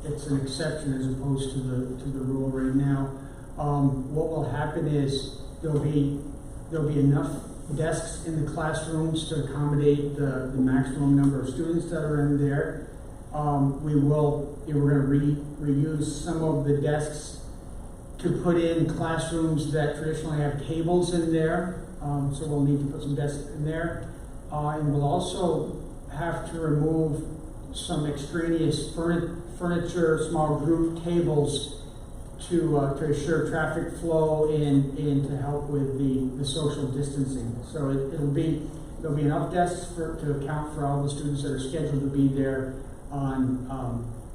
Speaker 5: it's an exception as opposed to the rule right now. What will happen is there'll be enough desks in the classrooms to accommodate the maximum number of students that are in there. We're going to reuse some of the desks to put in classrooms that traditionally have tables in there. So we'll need to put some desks in there. And we'll also have to remove some extraneous furniture, small group tables to assure traffic flow and to help with the social distancing. So there'll be enough desks to account for all the students that are scheduled to be there on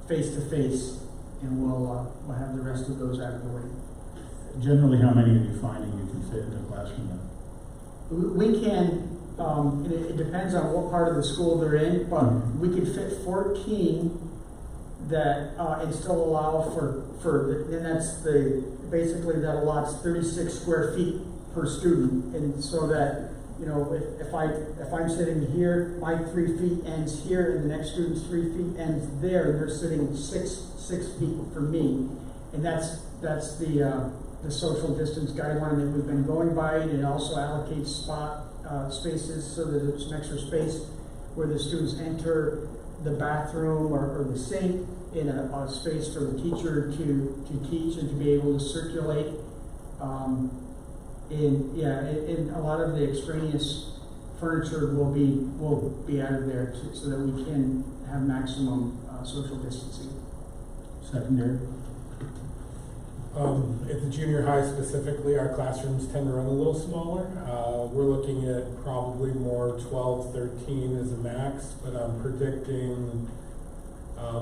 Speaker 5: face-to-face, and we'll have the rest of those out of the way.
Speaker 3: Generally, how many are you finding you can fit in a classroom?
Speaker 5: We can, it depends on what part of the school they're in, but we can fit 14 that and still allow for and that's basically that allots 36 square feet per student, and so that, you know, if I'm sitting here, my 3 feet ends here, and the next student's 3 feet ends there, and they're sitting six feet from me, and that's the social distance guideline that we've been going by, and it also allocates spaces so that there's some extra space where the students enter the bathroom or the sink, in a space for the teacher to teach and to be able to circulate. And a lot of the extraneous furniture will be out of there so that we can have maximum social distancing.
Speaker 3: Secondary?
Speaker 6: At the junior high specifically, our classrooms tend to run a little smaller. We're looking at probably more 12, 13 as a max, but I'm predicting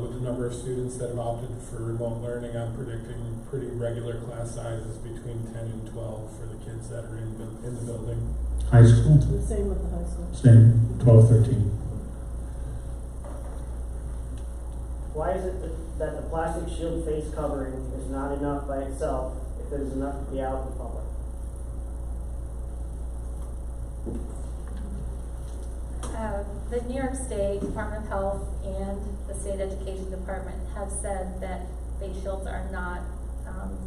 Speaker 6: with the number of students that have opted for remote learning, I'm predicting pretty regular class sizes between 10 and 12 for the kids that are in the building.
Speaker 3: High school?
Speaker 4: The same with the high school.
Speaker 3: Same, 12, 13.
Speaker 1: Why is it that the plastic shield face covering is not enough by itself if it is enough to be out in the public?
Speaker 2: The New York State Department of Health and the State Education Department have said that face shields are not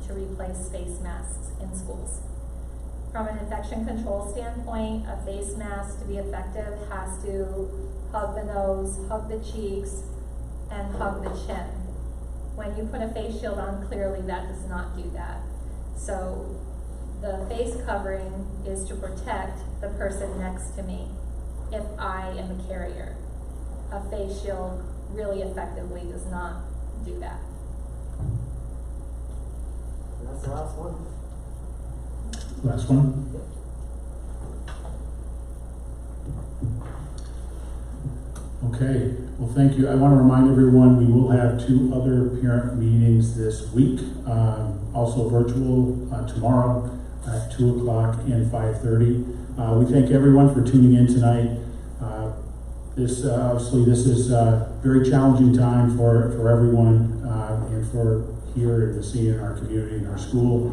Speaker 2: to replace face masks in schools. From an infection control standpoint, a face mask to be effective has to hug the nose, hug the cheeks, and hug the chin. When you put a face shield on, clearly that does not do that. So the face covering is to protect the person next to me if I am a carrier. A face shield really effectively does not do that.
Speaker 1: And that's the last one.
Speaker 3: Last one? Okay, well, thank you. I want to remind everyone we will have 2 other parent meetings this week, also virtual tomorrow at 2 o'clock and 5:30. We thank everyone for tuning in tonight. Obviously, this is a very challenging time for everyone and for here in the scene in our community, in our school.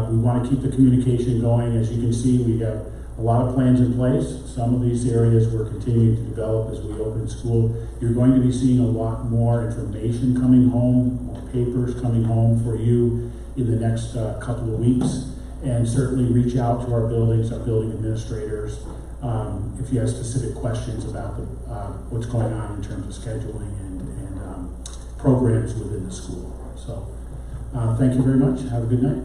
Speaker 3: We want to keep the communication going. As you can see, we have a lot of plans in place. Some of these areas we're continuing to develop as we open school. You're going to be seeing a lot more information coming home, more papers coming home for you in the next couple of weeks. And certainly reach out to our buildings, our building administrators, if you have specific questions about what's going on in terms of scheduling and programs within the school. So thank you very much. Have a good night.